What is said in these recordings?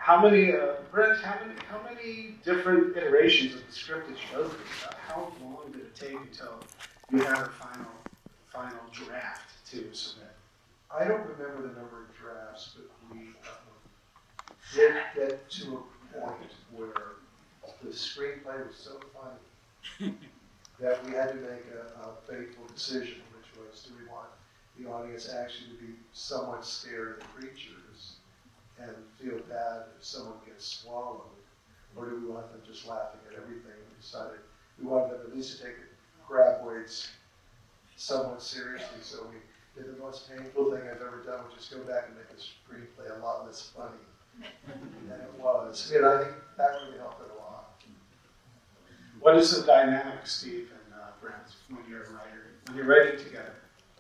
How many, Brent? How many different iterations of the script did you go through? How long did it take until you had a final draft to submit? I don't remember the number of drafts, but we did get to a point where the screenplay was so funny that we had to make a fateful decision, which was, do we want the audience actually to be somewhat scared of the creatures and feel bad if someone gets swallowed, or do we want them just laughing at everything? We decided we wanted them at least to take the graboids somewhat seriously, so we did the most painful thing I've ever done, which is go back and make the screenplay a lot less funny than it was. And I think that really helped it a lot. What is the dynamic, Steve and Brent, when you're a writer, when you're writing together?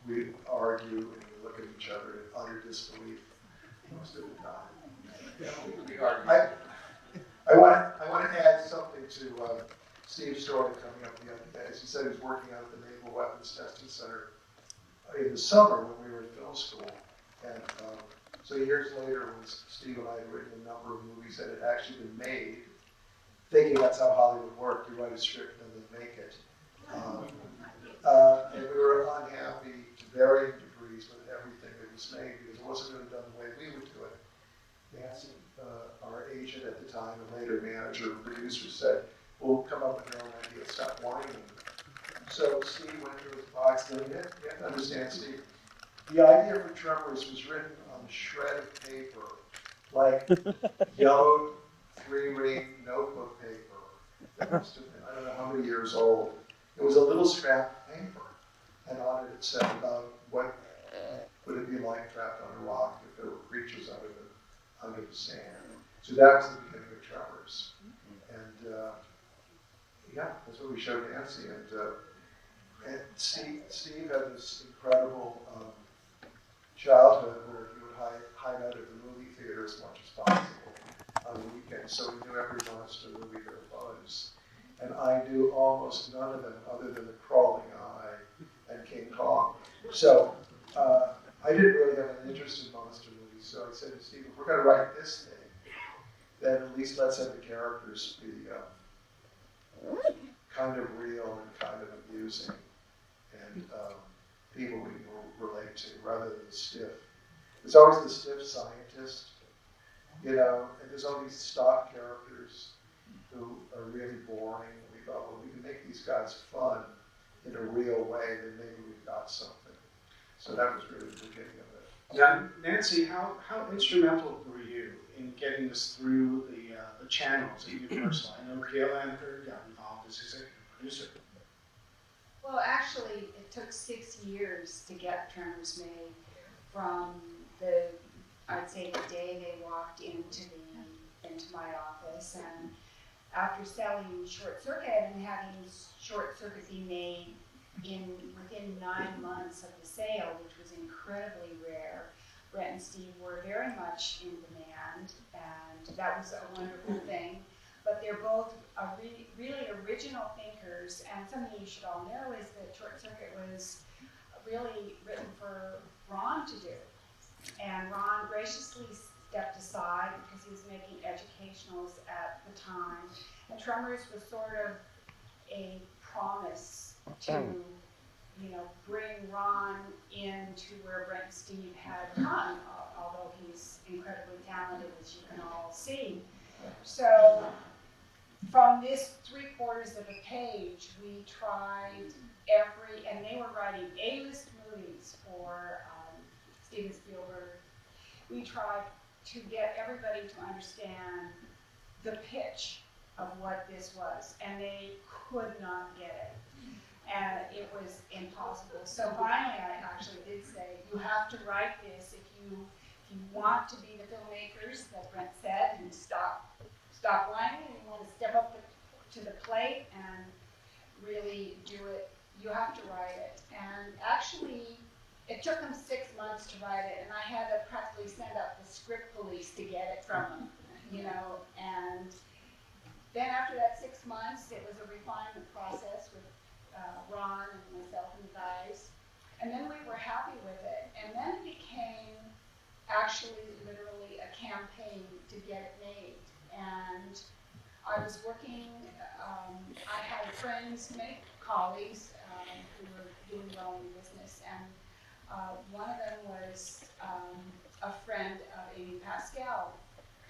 We argue and we look at each other in utter disbelief most of the time. We argue. I want to add something to Steve's story coming up the other day. As he said, he was working out at the Naval Weapons Testing Center in the summer when we were in film school. And so years later, when Steve and I had written a number of movies that had actually been made, thinking that's how Hollywood worked, you write a script and then make it. And we were unhappy to varying degrees with everything that was made because it wasn't really done the way we would do it. Nancy, our agent at the time, and later manager and producer, said, "We'll come up with your own idea, stop whining." So Steve went through his box, and you have to understand, Steve, the idea for Tremors was written on a shred of paper, like yellowed 3-ring notebook paper. That must have been, I don't know how many years old. It was a little scrap of paper, and on it said about what would it be like trapped on a rock if there were creatures under the sand. So that was the beginning of Tremors. And yeah, that's what we showed Nancy. And Steve had this incredible childhood where he would hide out at the movie theater as much as possible on the weekends. So we knew every monster movie there was. And I knew almost none of them other than The Crawling Eye and King Kong. So I didn't really have an interest in monster movies. So I said to Steve, if we're going to write this thing, then at least let's have the characters be kind of real and kind of amusing and people we can relate to rather than the stiff. There's always the stiff scientist, and there's all these stock characters who are really boring. We thought, well, we can make these guys fun in a real way, then maybe we've got something. So that was really the beginning of it. Now, Nancy, how instrumental were you in getting this through the channels at Universal? I know Gail Anker got involved as executive producer. Well, actually, it took 6 years to get Tremors made from I'd say the day they walked into my office, and after selling Short Circuit and having Short Circuit be made within 9 months of the sale, which was incredibly rare, Brett and Steve were very much in demand, and that was a wonderful thing. But they're both really original thinkers, and something you should all know is that Short Circuit was really written for Ron to do. And Ron graciously stepped aside because he was making educationals at the time. And Tremors was sort of a promise to, bring Ron into where Brent and Steve had come, although he's incredibly talented, as you can all see. So from this 3/4 of a page, we tried and they were writing A-list movies for Steven Spielberg. We tried to get everybody to understand the pitch of what this was, and they could not get it. And it was impossible. So finally, I actually did say, you have to write this if you want to be the filmmakers that Brent said, and stop whining, and you want to step up to the plate and really do it, you have to write it. And actually, it took them 6 months to write it, and I had to practically send up the script police to get it from them, and then after that 6 months, it was a refinement process with Ron and myself and the guys, and then we were happy with it, and then it became actually literally a campaign to get it made. And I was working, I had friends, many colleagues who were doing well in business, and one of them was a friend of Amy Pascal,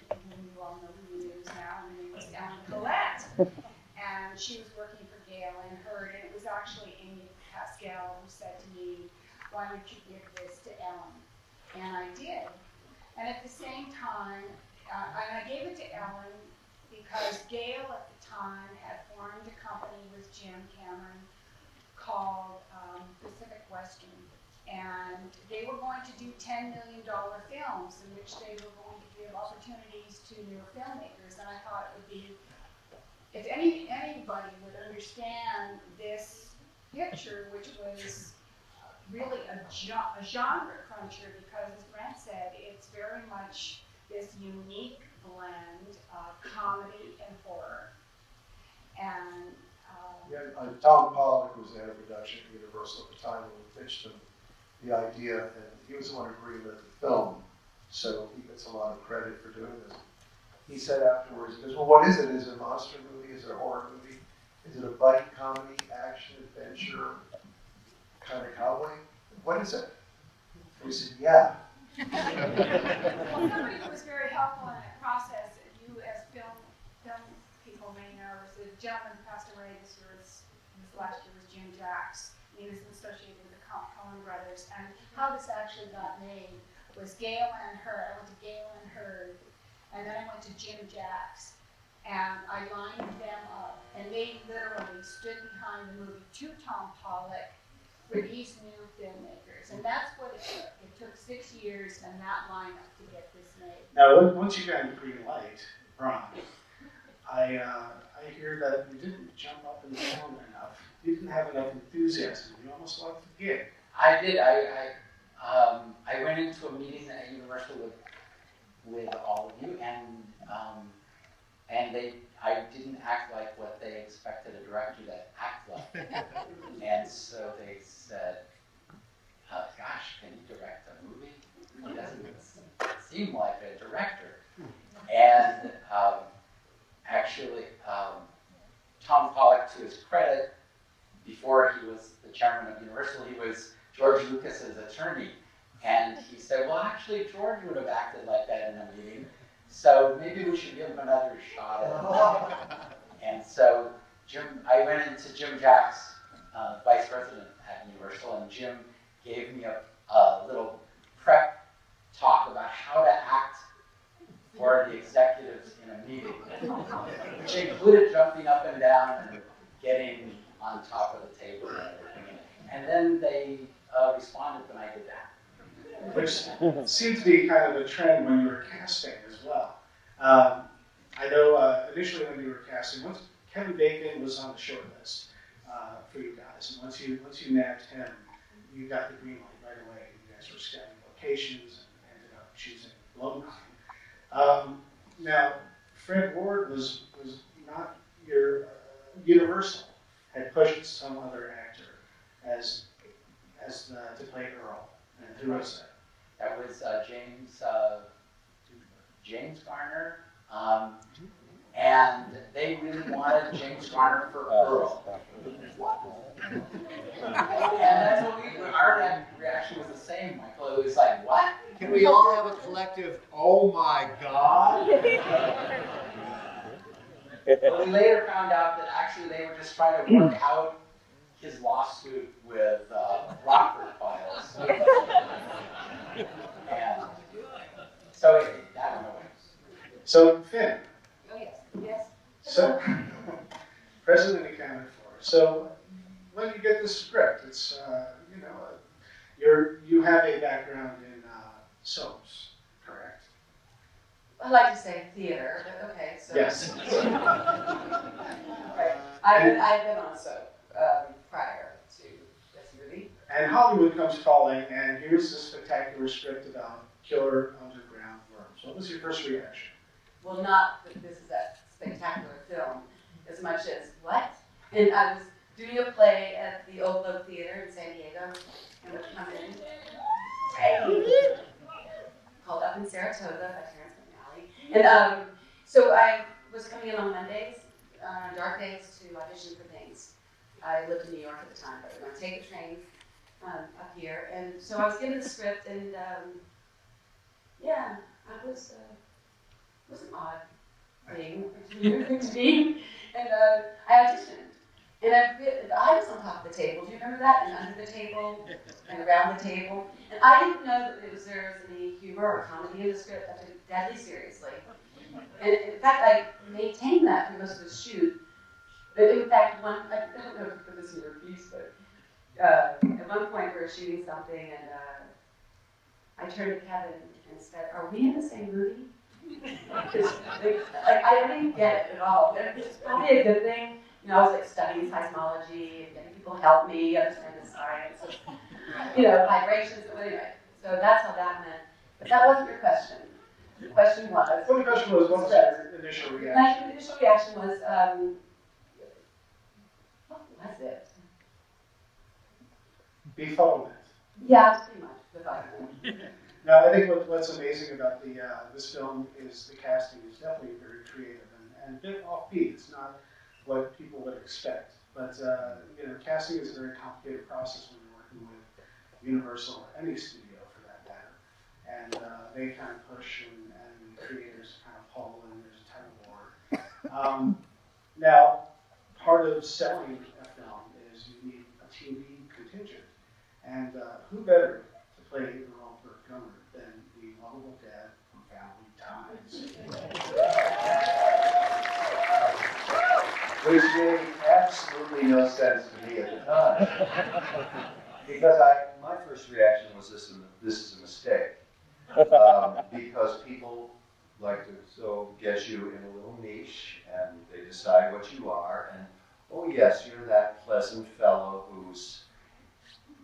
whom you all know who he is now, and her name was Ellen Collette. And she was working for Gail and Hurd, and it was actually Amy Pascal who said to me, why don't you give this to Ellen? And I did. And at the same time, and I gave it to Ellen because Gail at the time had formed a company with Jim Cameron called Pacific Western. And they were going to do $10 million films in which they were going to give opportunities to new filmmakers. And I thought it would be, if anybody would understand this picture, which was really a genre cruncher, because as Brent said, it's very much this unique blend of comedy and horror. And Tom Pollock was the head of production at Universal at the time when we pitched him the idea, and he was the one who greenlit the film, so he gets a lot of credit for doing this. He said afterwards, he goes, well, what is it? Is it a monster movie? Is it a horror movie? Is it a buddy comedy, action, adventure, kind of cowboy? What is it? And we said, yeah. well, somebody who was very helpful in that process, you as film people may know, is a gentleman who passed away this last year was Jim Jacks. He was associated with the Coen brothers, and how this actually got made was Gail and Hurd. I went to Gail and Hurd, and then I went to Jim Jacks, and I lined them up, and they literally stood behind the movie to Tom Pollock for these new filmmakers, and that's what it took. It took 6 years and that lineup to get this made. Now, once you got the green light, Ron, I hear that you didn't jump up and down enough. You didn't have enough enthusiasm. You almost left the gig. I did. I went into a meeting at Universal with all of you, and I didn't act like what they expected a director to act like. And so they said, gosh, can you direct a movie? He doesn't seem like a director. And actually, Tom Pollock, to his credit, before he was the chairman of Universal, he was George Lucas's attorney. And he said, well, actually, George would have acted like that in a meeting, so maybe we should give him another shot at it. And so I went into Jim Jacks, vice president at Universal, and Jim gave me a little prep talk about how to act for the executives in a meeting, which included jumping up and down and getting on top of the table and everything. And then they responded when I did that. Which seemed to be kind of a trend when you were casting as well. I know initially when you were casting, once Kevin Bacon was on the short list for you guys, and once you nabbed him, you got the green light right away. You guys were scouting locations and ended up choosing Lone Pine. Now, Fred Ward was not your Universal had pushed some other actor as to play Earl. And who was that? That was James Garner, and they really wanted James Garner for Earl. And that's what our reaction was the same, Michael. It was like, what? Can we all have a collective, oh my God? But we later found out that actually they were just trying to work out his lawsuit with Rockford Files. And so that went away. So, Finn. Oh, yes. Yes. So, President accounted for. So, when you get the script, it's you have a background in soaps, correct? I like to say theater, but okay. So. Yes. Right. I've been on soap prior to this movie. And Hollywood comes calling, and here's this spectacular script about killer underground worms. What was your first reaction? Well, not that this is a spectacular film, as much as what? And I was doing a play at the Old Globe Theater in San Diego, and would come in, called Saratoga by Terrence McNally. And so I was coming in on Mondays, dark days, to audition for things. I lived in New York at the time, but I would take a train up here. And so I was given the script, and yeah, it was an odd thing to me. And I auditioned. And I was on top of the table. Do you remember that? And under the table, and around the table. And I didn't know that there was any humor or comedy in the script. I took it deadly seriously. And in fact, I maintained that for most of the shoot. But in fact, I don't know if you put this in your piece, but at one point we were shooting something, and I turned to Kevin and said, "Are we in the same movie?" Because I didn't get it at all. It's probably a good thing. You know, I was like studying seismology and getting people help me understand the science of, vibrations. But anyway, so that's how that went. But that wasn't your question. The question was. Well, the question was, what was your initial reaction? My initial reaction was, what was it? Befuddlement. Yeah, pretty much befuddlement. Now, I think what's amazing about this film is the casting is definitely very creative and a bit offbeat. It's not what people would expect. But casting is a very complicated process when you're working with Universal or any studio for that matter. And they kind of push and the creators kind of pull and there's a ton of work. Now, part of selling a film is you need a TV contingent. And who better to play the role for Gummer than the lovable dad from Family Ties? Which made absolutely no sense to me at the time. Because my first reaction was this is a mistake. Because people like to get you in a little niche and they decide what you are. And oh yes, you're that pleasant fellow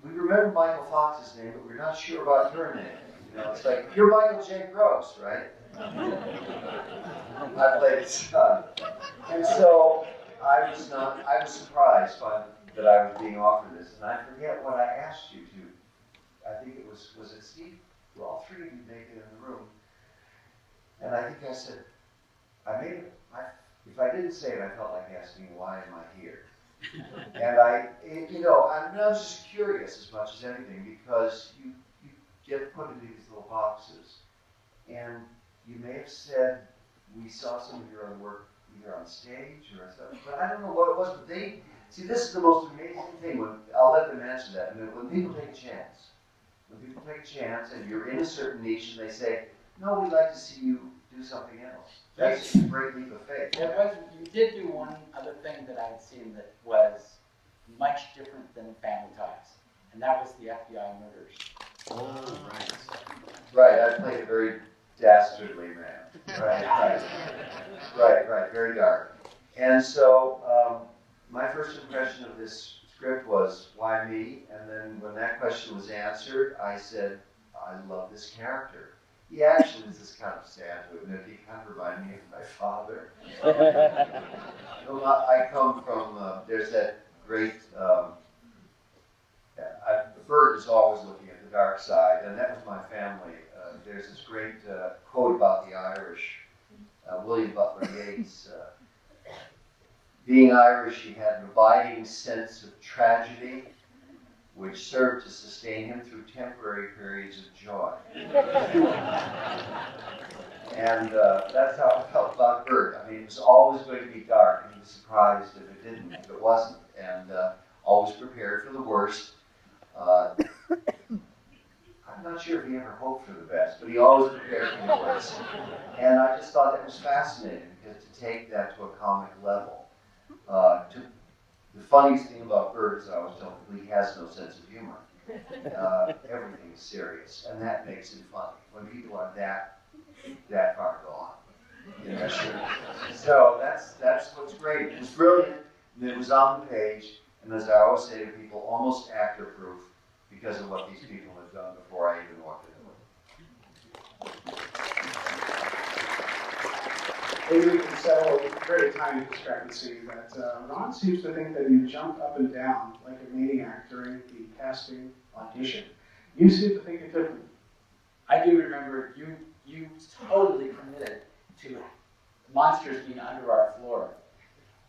we remember Michael Fox's name, but we're not sure about your name. It's like, you're Michael J. Gross, right? I played his son. And so I was surprised that I was being offered this. And I forget what I asked you to. I think it was it Steve? Well, all three of you make it in the room. And I think I said, if I didn't say it, I felt like asking, why am I here? And I was just curious as much as anything because you get put into these little boxes. And you may have said, we saw some of your other work either on stage or stuff, but I don't know what it was, but this is the most amazing thing, I'll let them answer that. When people take a chance, and you're in a certain niche and they say, no, we'd like to see you do something else. That's a great leap of faith. You did do one other thing that I had seen that was much different than Family Ties, and that was the FBI Murders. Oh, right. Right, I played a very dastardly man. Right, very dark. And so my first impression of this script was, why me? And then when that question was answered, I said, I love this character. He actually is just kind of sad to admit, he kind of reminded me of my father. I come from, there's that great, Bert is always looking at the dark side, and that was my family. There's this great quote about the Irish, William Butler Yeats. Being Irish, he had an abiding sense of tragedy, which served to sustain him through temporary periods of joy. And that's how I felt about Bert. I mean, it was always going to be dark, and he was surprised if it wasn't, and always prepared for the worst. I'm not sure if he ever hoped for the best, but he always prepared for the worst. And I just thought that was fascinating, because to take that to a comic level. The funniest thing about Bert is I always tell people he has no sense of humor. Everything is serious, and that makes him funny. When people are that far gone. Sure. So that's what's great. It was brilliant, and it was on the page, and as I always say to people, almost actor-proof because of what these people have done before I even walked into it. Maybe we can settle a very tiny discrepancy that Ron seems to think that you jump up and down like a maniac during the casting audition. You seem to think it differently. I do remember you you totally committed to monsters being under our floor,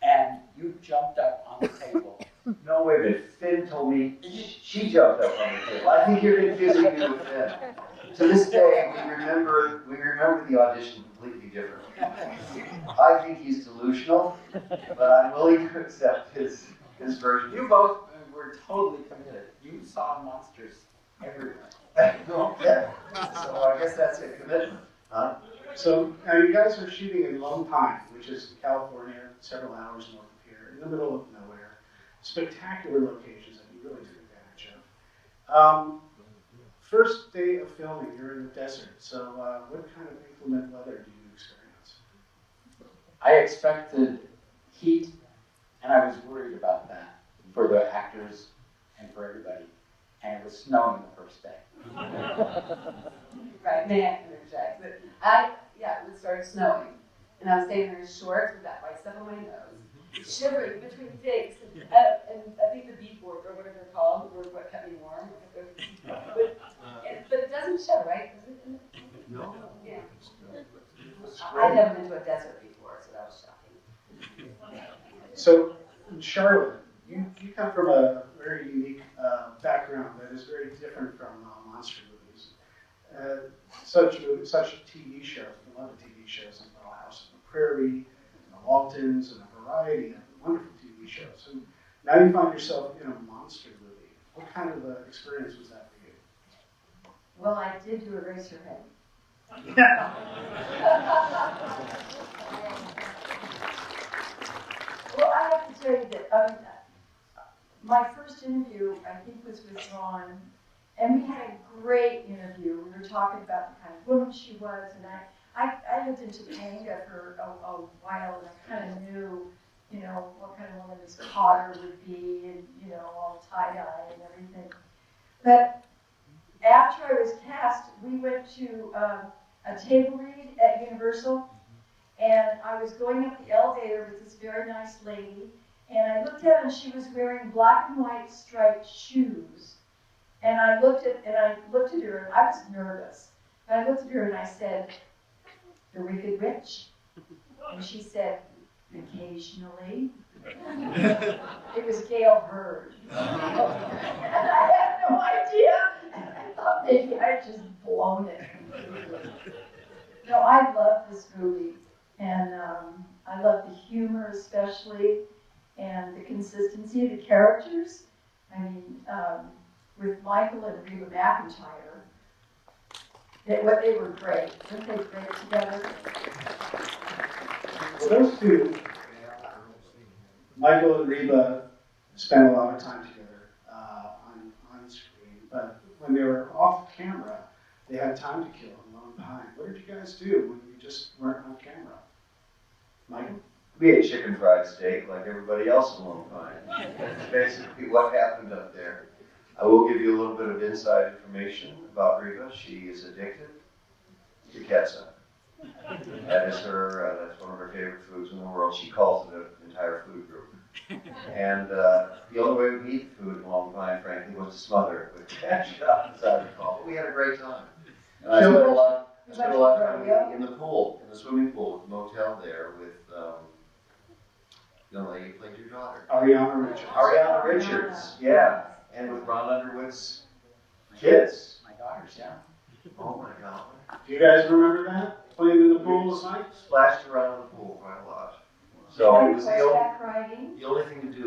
and you jumped up on the table. No, wait a minute. Finn told me she jumped up on the table. I think you're confusing me with Finn. To this day, we remember the audition completely differently. I think he's delusional, but I'm willing to accept his version. You both were totally committed. You saw monsters everywhere. Okay. So I guess that's a commitment, huh? So now you guys are shooting in Lone Pine, which is in California, several hours north of here, in the middle of nowhere. Spectacular locations that you really took advantage of. First day of filming, you're in the desert. So what kind of inclement weather do you experience? I expected heat, and I was worried about that for the actors and for everybody. And it was snowing the first day. Right, may I interject? But it started snowing, and I was standing there in shorts with that white stuff on my nose, shivering between takes, and I think the beadboard or whatever they're called were what kept me warm. But it doesn't show, right? Does it? No. Yeah. I'd never been to a desert before, so that was shocking. So, Charlotte, you come from a very unique background that is very different from monster movies. Such TV shows, a lot of TV shows like Little House on the Prairie, the Waltons, and a variety of wonderful TV shows. And now you find yourself in a monster movie. What kind of experience was that for you? Well, I did do Eraserhead. Well, I have to tell you that my first interview, I think, was with Ron, and we had a great interview. We were talking about the kind of woman she was, and I lived in Topanga for a while, and I kind of knew, what kind of woman this Cotter would be, and, all tie-dye and everything. But after I was cast, we went to a table read at Universal, and I was going up the elevator with this very nice lady, and I looked at her, and she was wearing black and white striped shoes. And I looked at her, and I was nervous. And I looked at her, and I said, "The Wicked Witch?" And she said, "Occasionally." It was Gail Hurd. And I had no idea. I thought maybe I had just blown it completely. No, I love this movie. And I love the humor especially, and the consistency of the characters. I mean, with Michael and Reba McEntire, they were great. Weren't they great together? Well, those two, Michael and Reba, spent a lot of time together on screen, but when they were off camera, they had time to kill in Lone Pine. What did you guys do when you just weren't on camera? Michael? We ate chicken fried steak like everybody else in Lone Pine. That's basically what happened up there. I will give you a little bit of inside information about Reba. She is addicted to ketchup. That is that's one of her favorite foods in the world. She calls it an entire food group. And the only way we could eat food in Lone Pine, frankly, was to smother it with ketchup, as I recall. But we had a great time. And I spent a lot of time in the pool, in the swimming pool, the motel there with the lady who played your daughter. Ariana Richards. Ariana Richards, yeah. And with Ron Underwood's kids. My daughters, yeah. Oh my God. Do you guys remember that? Playing in the pool with Mike? Splashed around in the pool quite a lot. So it was the Riding. only thing to do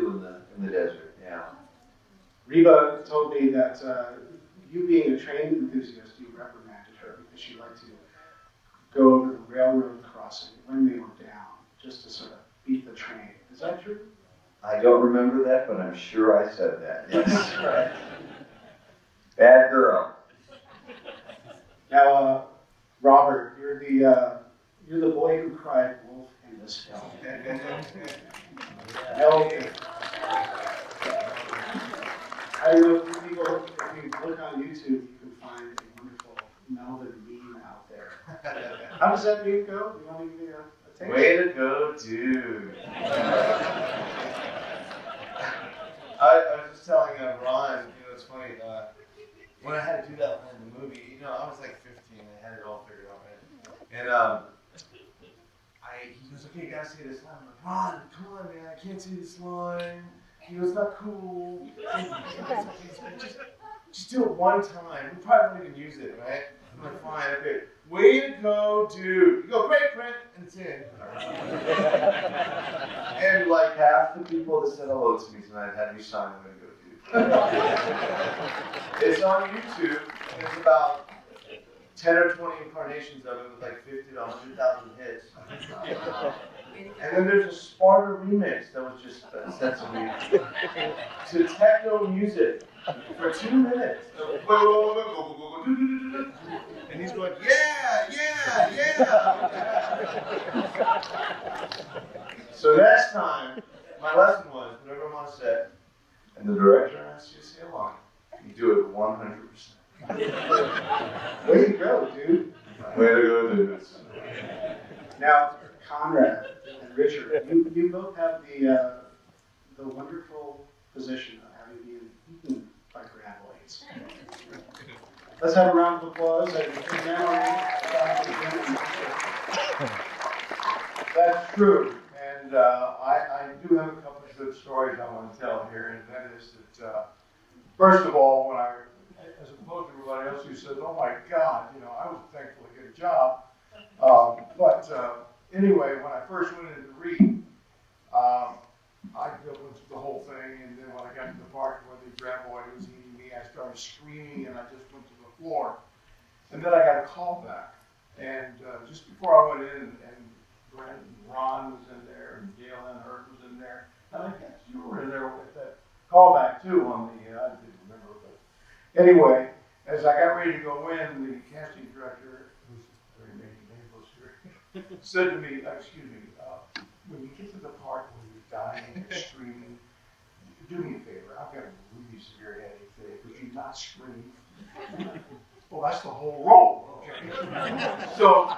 in the desert, yeah. Reba told me that you being a train enthusiast, you reprimanded her because she liked to go over the railroad crossing when they were down, just to sort of beat the train. Is that true? I don't remember that, but I'm sure I said that, yes. Right. Bad girl. Now, Robert, you're the boy who cried wolf in this film. I don't know if you look on YouTube, you can find a wonderful Melvin meme out there. How does that meme go? You want to give me a taste? Way to go, dude. I was just telling Ron, it's funny, when I had to do that in the movie, I was like 15, I had it all figured out, right? And he goes, okay, you gotta say this line. I'm like, Ron, come on, man, I can't say this line. He goes, it's not cool. Just do it one time. We probably won't even use it, right? I'm like, fine, okay. Way to go, dude. You go, great, print, and it's in. And like half the people that said hello to me tonight had me sign Way to go, dude. It's on YouTube. There's about 10 or 20 incarnations of it with like 50 to 100,000 hits. And then there's a Sparta remix that was just sent to me to techno music for 2 minutes. And he's going, yeah, yeah, yeah. So next time, my lesson was, whatever I want to say, and the director asks you to say along, you do it 100%. Way to go, dude. Way to go, dude. Now, Conrad and Richard, you both have the wonderful position of having been eaten by graboids. Let's have a round of applause. That's true, and I do have a couple of good stories I want to tell here, and that is that first of all, when as opposed to everybody else who says, "Oh my God," I was thankful to get a job. But anyway, when I first went into Reed, I went through the whole thing, and then when I got to the part where the graboid was eating me, I started screaming, and I just went to the floor. And then I got a call back, and just before I went in, and Brent and Ron was in there, and Gail and Hurt was in there, and I guess you were in there with that callback too on the, I didn't remember, but anyway, as I got ready to go in, the casting director, who's very making nameless here, said to me, excuse me, when you get to the part where you're dying and screaming, do me a favor, I've got a really severe headache today, could you not scream? Well, that's the whole role, okay? So I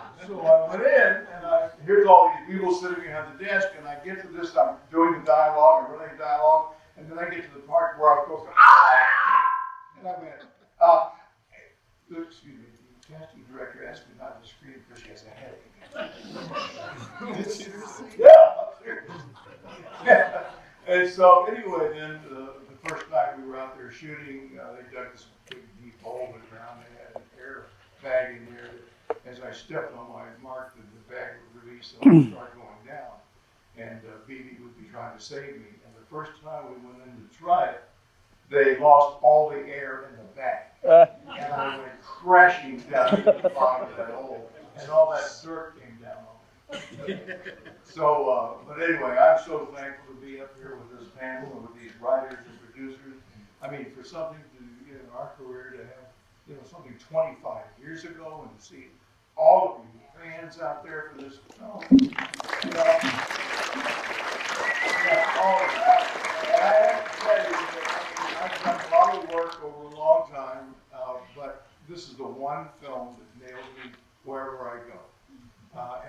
went in, and here's all these people sitting behind the desk, and I get to this, I'm doing the dialogue, I'm running the dialogue, and then I get to the part where I was supposed to, and I went, excuse me, the casting director asked me not to scream because she has a headache. Yeah. And so anyway, then the first night we were out there shooting, they dug this big deep hole in the ground. They had an air bag in there that, as I stepped on my mark, the bag would release, so I would start going down. And BB would be trying to save me. And the first time we went in to try it, they lost all the air in the bag. And I went crashing down to the bottom of that hole. And all that dirt came down on me. So, but anyway, I'm so thankful to be up here with this panel and with these writers and producers. I mean, for something to, in our career to have, something 25 years ago and to see all of you fans out there for this film. All of that. And I have to tell you that I've done a lot of work over a long time, but this is the one film that nails me wherever I go.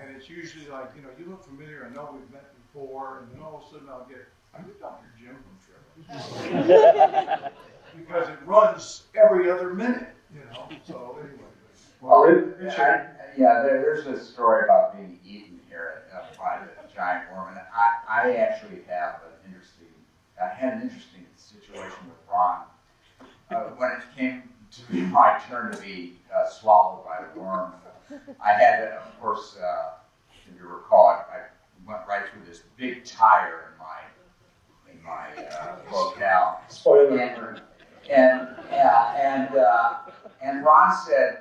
And it's usually like, you look familiar, I know we've met before, and then all of a sudden I'll get, I'm Dr. Jim from Tremors. Because it runs every other minute, so anyway. Well, there's a story about being eaten here by the giant worm, and I actually have I had an interesting situation with Ron. When it came to be my turn to be swallowed by the worm, I had, of course, if you recall, I went right through this big tire in my locale. And Ron said,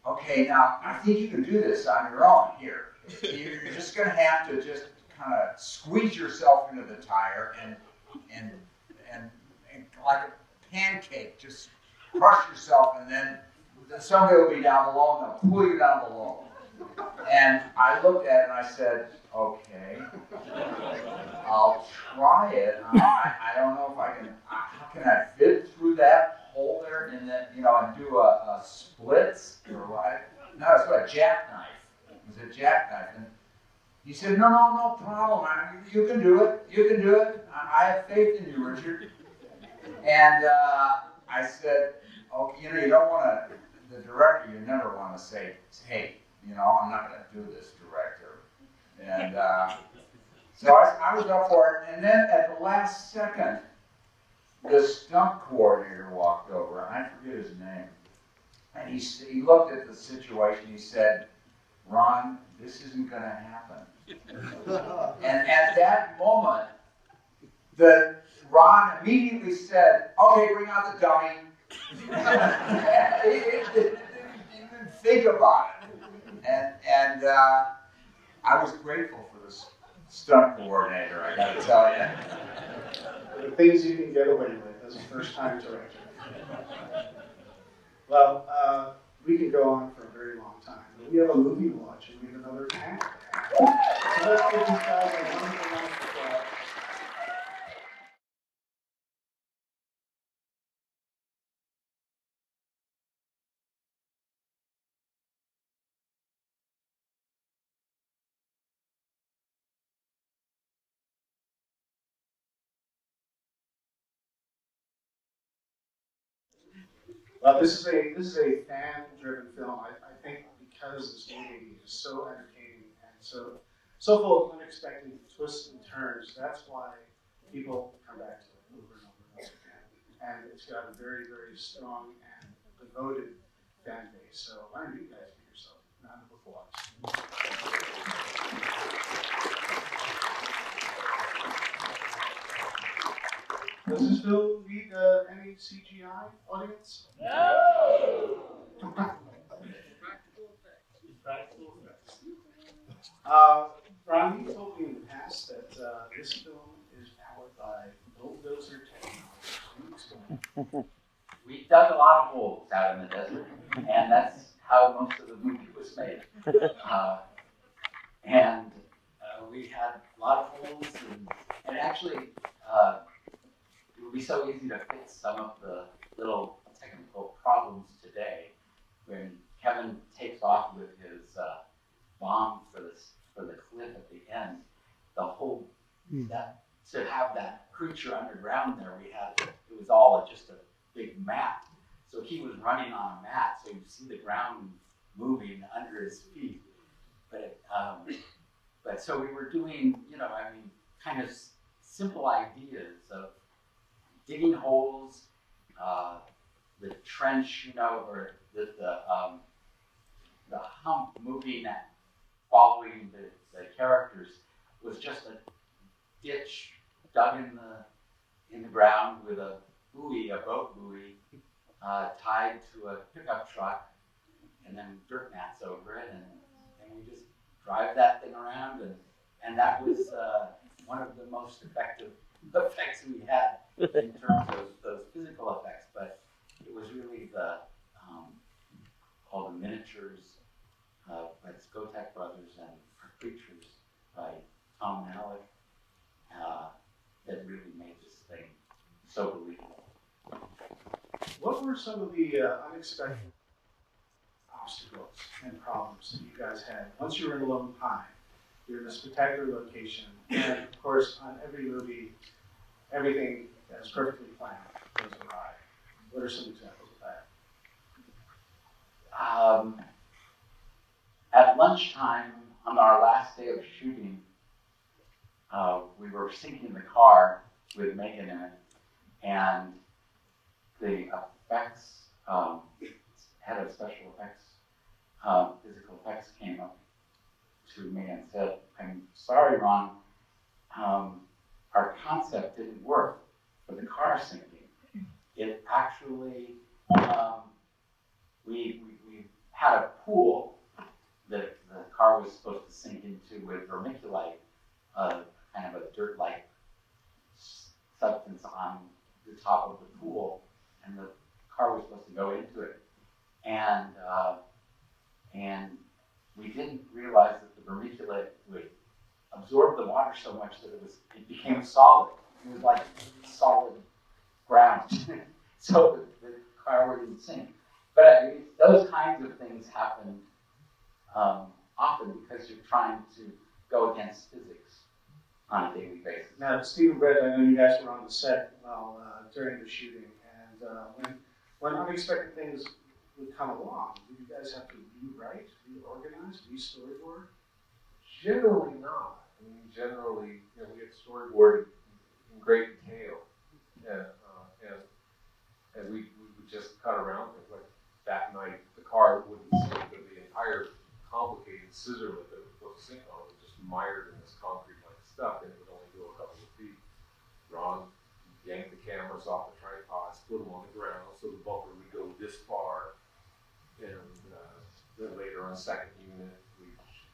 "Okay, now I think you can do this on your own. Here, you're just going to have to just kind of squeeze yourself into the tire and like a pancake, just crush yourself, and then somebody will be down below and they'll pull you down below." And I looked at it and I said, "Okay, I'll try it. I don't know if I can. How can I fit through that hole there and then and do a splits or what? No, it's a jackknife. It was a jackknife." And he said, "No problem. You can do it. You can do it. I have faith in you, Richard." And I said, "Okay, you don't want to." The director, you never want to say, "Hey, you know, I'm not going to do this, director. And so I was up for it. And then at the last second, the stunt coordinator walked over. I forget his name. And he looked at the situation. He said, Ron, this isn't going to happen. And at that moment, Ron immediately said, okay, bring out the dummy. He didn't even think about it. And I was grateful for this stunt coordinator, I gotta tell you. The things you can get away with as a first-time director. Well, we can go on for a very long time, but we have a movie to watch and we have another panel. So let's give these guys a wonderful round of applause. Well, this is a fan-driven film. I think because this movie is so entertaining and so full of unexpected twists and turns. That's why people come back to it over and over and over again. And it's got a very, very strong and devoted fan base. So why don't you guys give yourself a round of applause? Does this film need any CGI, audience? No! Practical effects. Ron, you told me in the past that this film is powered by bulldozer technology. We dug a lot of holes out in the desert, and that's how most of the movie was made. And we had a lot of holes, and actually, it would be so easy to fix some of the little technical problems today. When Kevin takes off with his bomb for the cliff at the end, the whole to have that creature underground there, it was all just a big mat. So he was running on a mat, so you see the ground moving under his feet. But so we were doing, kind of simple ideas of digging holes, the trench, or the hump moving and following the characters was just a ditch dug in the ground with a boat buoy, tied to a pickup truck, and then dirt mats over it, and we just drive that thing around, and that was one of the most effective effects we had in terms of those physical effects. But it was really all the miniatures by the Skotek brothers and Creatures by Tom and Alec that really made this thing so believable. What were some of the unexpected obstacles and problems that you guys had once you were in Lone Pine? You're in a spectacular location, and of course, on every movie, everything that is perfectly planned goes awry. What are some examples of that? At lunchtime on our last day of shooting, we were sitting in the car with Megan in it, and the effects head of special effects, physical effects, came up to me and said, "I'm sorry, Ron, our concept didn't work for the car sinking. It actually, we had a pool that the car was supposed to sink into with vermiculite, kind of a dirt-like substance on the top of the pool, and the car was supposed to go into it. And we didn't realize that the vermiculite would absorb the water so much that it became solid. It was like solid ground. So the car wouldn't sink. But those kinds of things happen often because you're trying to go against physics on a daily basis. Now, Steve and Brett, I know you guys were on the set during the shooting, and when unexpected things would come along, do you guys have to rewrite, reorganize, re-storyboard? Generally not. I mean, generally, we get storyboarded in great detail, and we would just cut around things. Like that night, the car wouldn't sink, but the entire complicated scissor lift that was supposed to sink on was just mired in this concrete-like stuff, and it would only go a couple of feet. Ron yanked the cameras off the tripods, put them on the ground, so the bumper would go this far, and then later on second unit,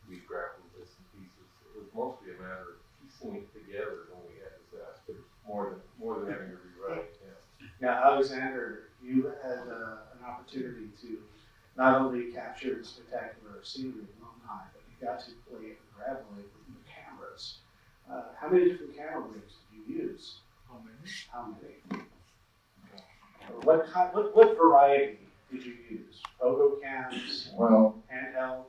we grappled bits and pieces. It was mostly a matter of piecing it together when we had disasters, more than having to rewrite. Yeah. Now, Alexander, you had an opportunity to not only capture the spectacular scenery of Lone but you got to play it gravelly with the cameras. How many different camera rigs did you use? How many? What variety did you use? Photo cams, Well, handheld?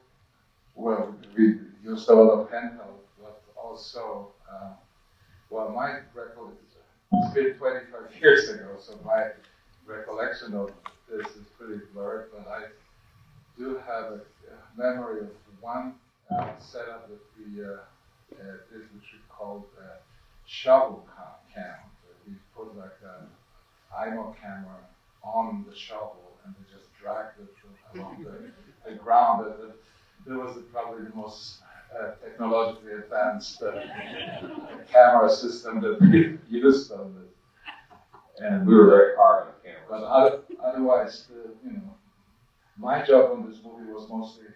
well, we used a lot of handheld, but also, my recollection, it's been 25 years ago, so my recollection of this is pretty blurred, but I do have a memory of one setup that we did, which we called shovel cam. We put like an IMO camera on the shovel and we just dragged it along the ground. It was probably the most technologically advanced camera system that we used on this. And We were very hard on cameras. But otherwise, my job on this movie was mostly,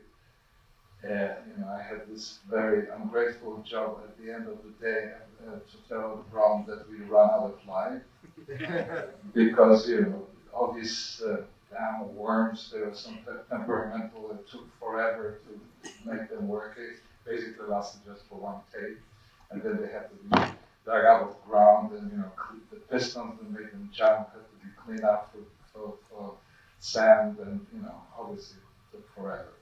I had this very ungrateful job at the end of the day to tell the Brown that we run out of life. Because, all these damn worms, they were so temperamental, it took forever to make them work. It basically lasted just for one take. And then they had to be dug out of the ground, and, the pistons that made them jump had to be cleaned up for sand, and, obviously it took forever.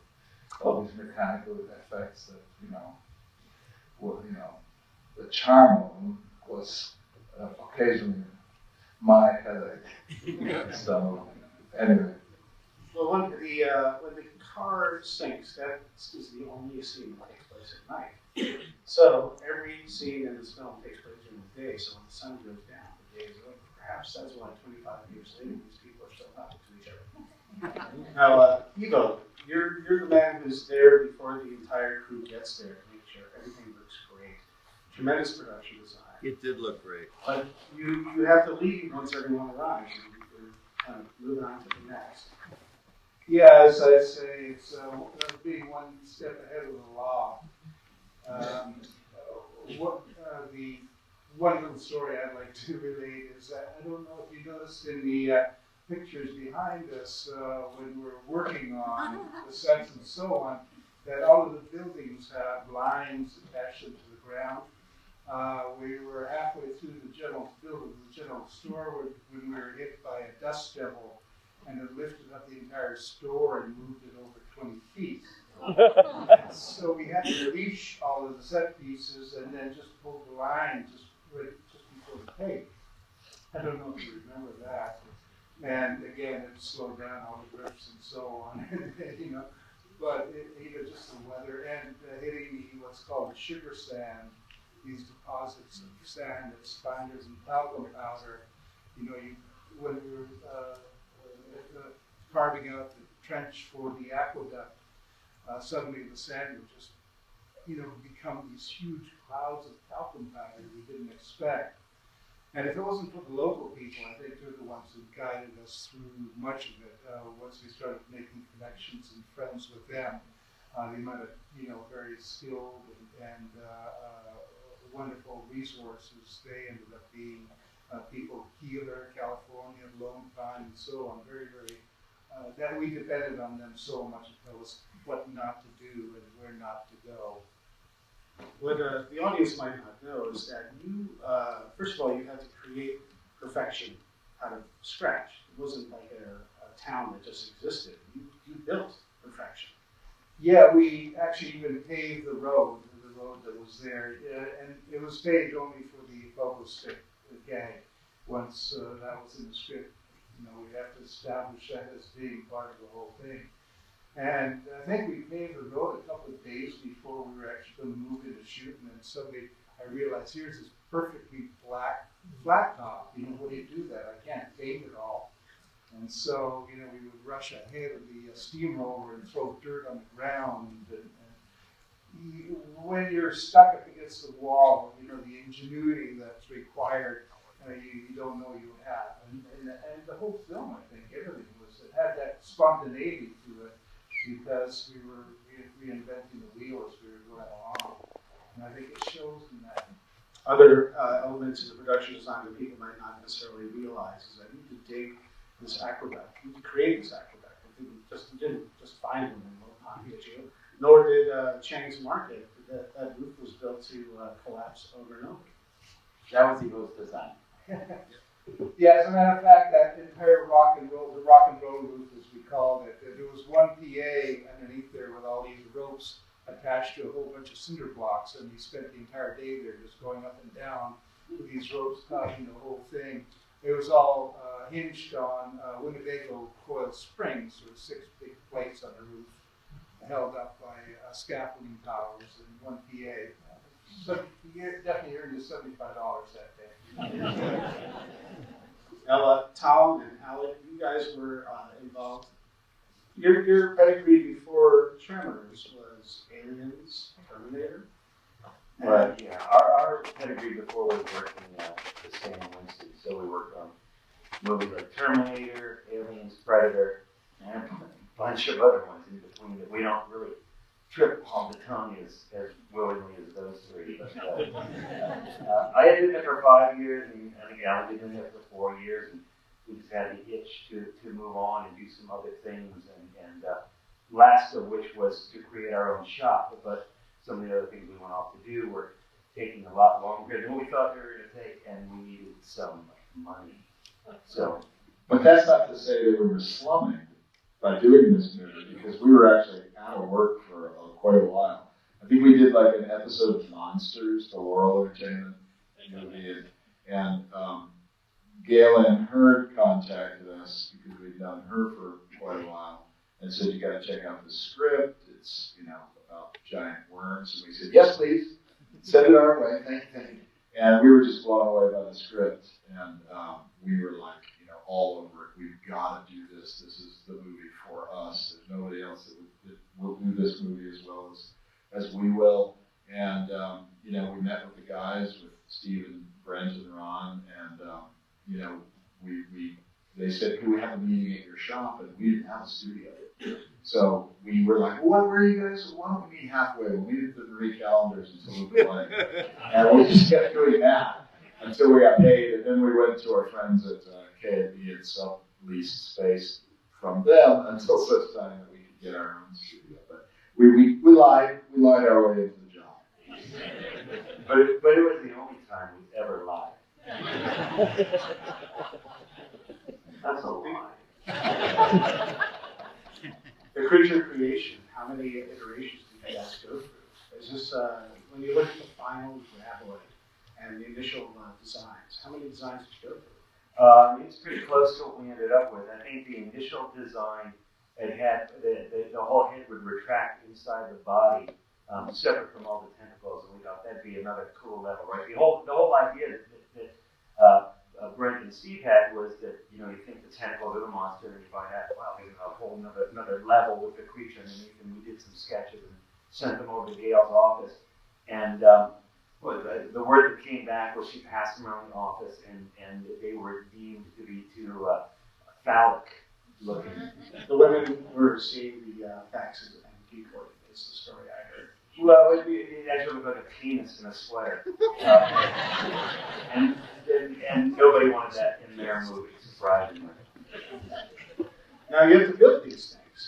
All these mechanical effects that, the charm of them was occasionally my headache. So, anyway. Well, when the car sinks, that is the only scene that takes place at night. So every scene in this film takes place during the day. So when the sun goes down, the day is over. Perhaps that's why 25 years later, these people are still talking to each other. Now, Ivo, you're the man who's there before the entire crew gets there to make sure everything looks great. Tremendous production design. It did look great. But you have to leave once everyone arrives, and you're kind of moving on to the next. Yeah, as I say, it's being one step ahead of the law. The one little story I'd like to relate is that I don't know if you noticed in the pictures behind us when we're working on the sets and so on, that all of the buildings have lines attached them to the ground. We were halfway through the general store when we were hit by a dust devil, and it lifted up the entire store and moved it over 20 feet. So we had to release all of the set pieces and then just pull the line just before the tape. I don't know if you remember that. And again, it slowed down all the drifts and so on, But just the weather and hitting what's called sugar sand, these deposits of sand that's binders and talcum powder. When we were carving out the trench for the aqueduct, suddenly the sand would just, become these huge clouds of talcum powder we didn't expect. And if it wasn't for the local people, I think they're the ones who guided us through much of it. Once we started making connections and friends with them, the amount of, very skilled and wonderful resources they ended up being. People here, California, Lone Pine, and so on, very, very, that we depended on them so much to tell us what not to do and where not to go. What the audience might not know is that you, first of all, you had to create perfection out of scratch. It wasn't like a town that just existed. You built perfection. Yeah, we actually even paved the road that was there, and it was paved only for the bubble stick gag. Once that was in the script, You know, we have to establish that as being part of the whole thing. And I think we paved the road a couple of days before we were actually going to move into shooting, and suddenly I realized here's this perfectly black flat top. You know, what do you do that? I can't paint it all. And so, you know, we would rush ahead of the steamroller and throw dirt on the ground. And when you're stuck up against the wall, you know, the ingenuity that's required, you don't know you have. And the whole film, I think, everything was, it had that spontaneity to it because we were reinventing the wheel as we were going along. And I think it shows in that. Other elements in the production design that people might not necessarily realize is that you need to dig this aqueduct. You need to create this aqueduct. You didn't just find one in Little Pond, did you? Nor did Chang's Market. That roof was built to collapse over and over. That was Eagle's design. Yeah, as a matter of fact, that entire rock and roll roof, as we called it, there was one PA underneath there with all these ropes attached to a whole bunch of cinder blocks, and we spent the entire day there just going up and down with these ropes tying the whole thing. It was all hinged on Winnebago coil springs, with 6 big plates on the roof, held up by scaffolding towers and one PA. So you definitely earned you $75 that day. Ella, Tom, and Alec, you guys were involved. Your pedigree before Tremors was Aliens, Terminator. Right, yeah. Our pedigree before was working the Sam Winston, so we worked on movies like Terminator, Aliens, Predator, and a bunch of other ones in between that we don't really trip on the tongue as willingly as those three. But I had been there for 5 years, and I think Alan had been there for 4 years, and we just had the itch to move on and do some other things, and last of which was to create our own shop. But some of the other things we went off to do were taking a lot longer than we thought they were going to take, and we needed some money. So, But that's not to say that we were slumming by doing this movie, because we were actually out of work for quite a while. I think we did like an episode of Monsters, the Laurel Entertainment movie, and Gail Ann Hurd contacted us because we'd known her for quite a while and said, you got to check out the script. It's, you know, about giant worms. And we said, yes, please. Send it our way. Thank you. And we were just blown away by the script. And we were like, you know, all over it. We've got to do this. This is the movie for us. There's nobody else that will do this movie as well as we will. And, you know, we met with the guys, with Steve and Brent and Ron, and, you know, they said, can we have a meeting at your shop? And we didn't have a studio. So we were like, well, where are you guys? Why don't we meet halfway? We'll meet at the Marie Callender's until we play. And we just kept doing that until we got paid. And then we went to our friends at K&B and subleased space from them until such time that we could get our own studio. But we lied our way into the job. but it was the only time we ever lied. That's a lie. The creature creation, how many iterations did you guys go through? Is this, when you look at the final graboid and the initial designs, how many designs did you go through? It's pretty close to what we ended up with. I think the initial design, it had the whole head would retract inside the body, separate from all the tentacles, and we thought that'd be another cool level, right? The whole idea that Brent and Steve had was that, you know, you think the tentacles of the monster, and you find out, wow, there's a whole another level with the creature underneath, and we did some sketches and sent them over to Gail's office. And the word that came back was she passed them around the office, and they were deemed to be too phallic looking. The women were seeing the faxes and decoy, is the story I heard. Well, it actually looked like a penis in a sweater. And nobody wanted that in their movie, surprisingly. Now you have to build these things.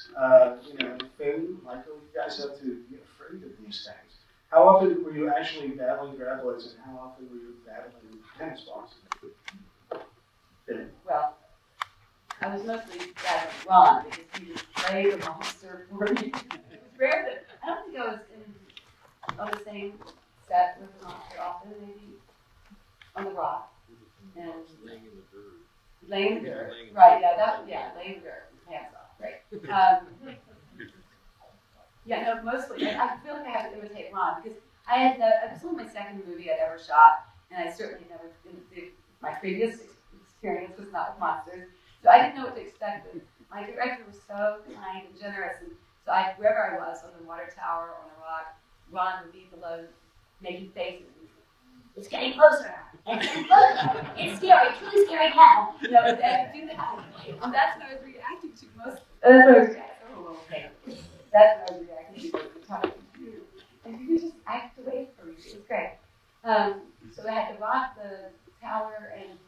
You know, Finn, Michael, you guys have to be afraid of these things. How often were you actually battling graboids, and how often were you battling tennis balls? Finn. Well, I was mostly battling Ron because he just played the monster for me. It was rare that I don't think I was on the same set with the monster often, maybe on the rock. And Langer, right? Langer, hands off, right? No, mostly. I feel like I have to imitate Ron because it was only my second movie I'd ever shot, and I certainly never. My previous experience was not with monsters, so I didn't know what to expect. But my director was so kind and generous, and so wherever I was, on the water tower, on a rock, Ron would be below, making faces. It's getting closer. It's getting closer. It's scary. It's really scary now. And do that. And that's what I was reacting to most. That's what I was reacting to. Oh, okay. That's what I was reacting to at the time. And you could just act away from me. It was great. So I had to rock the tower and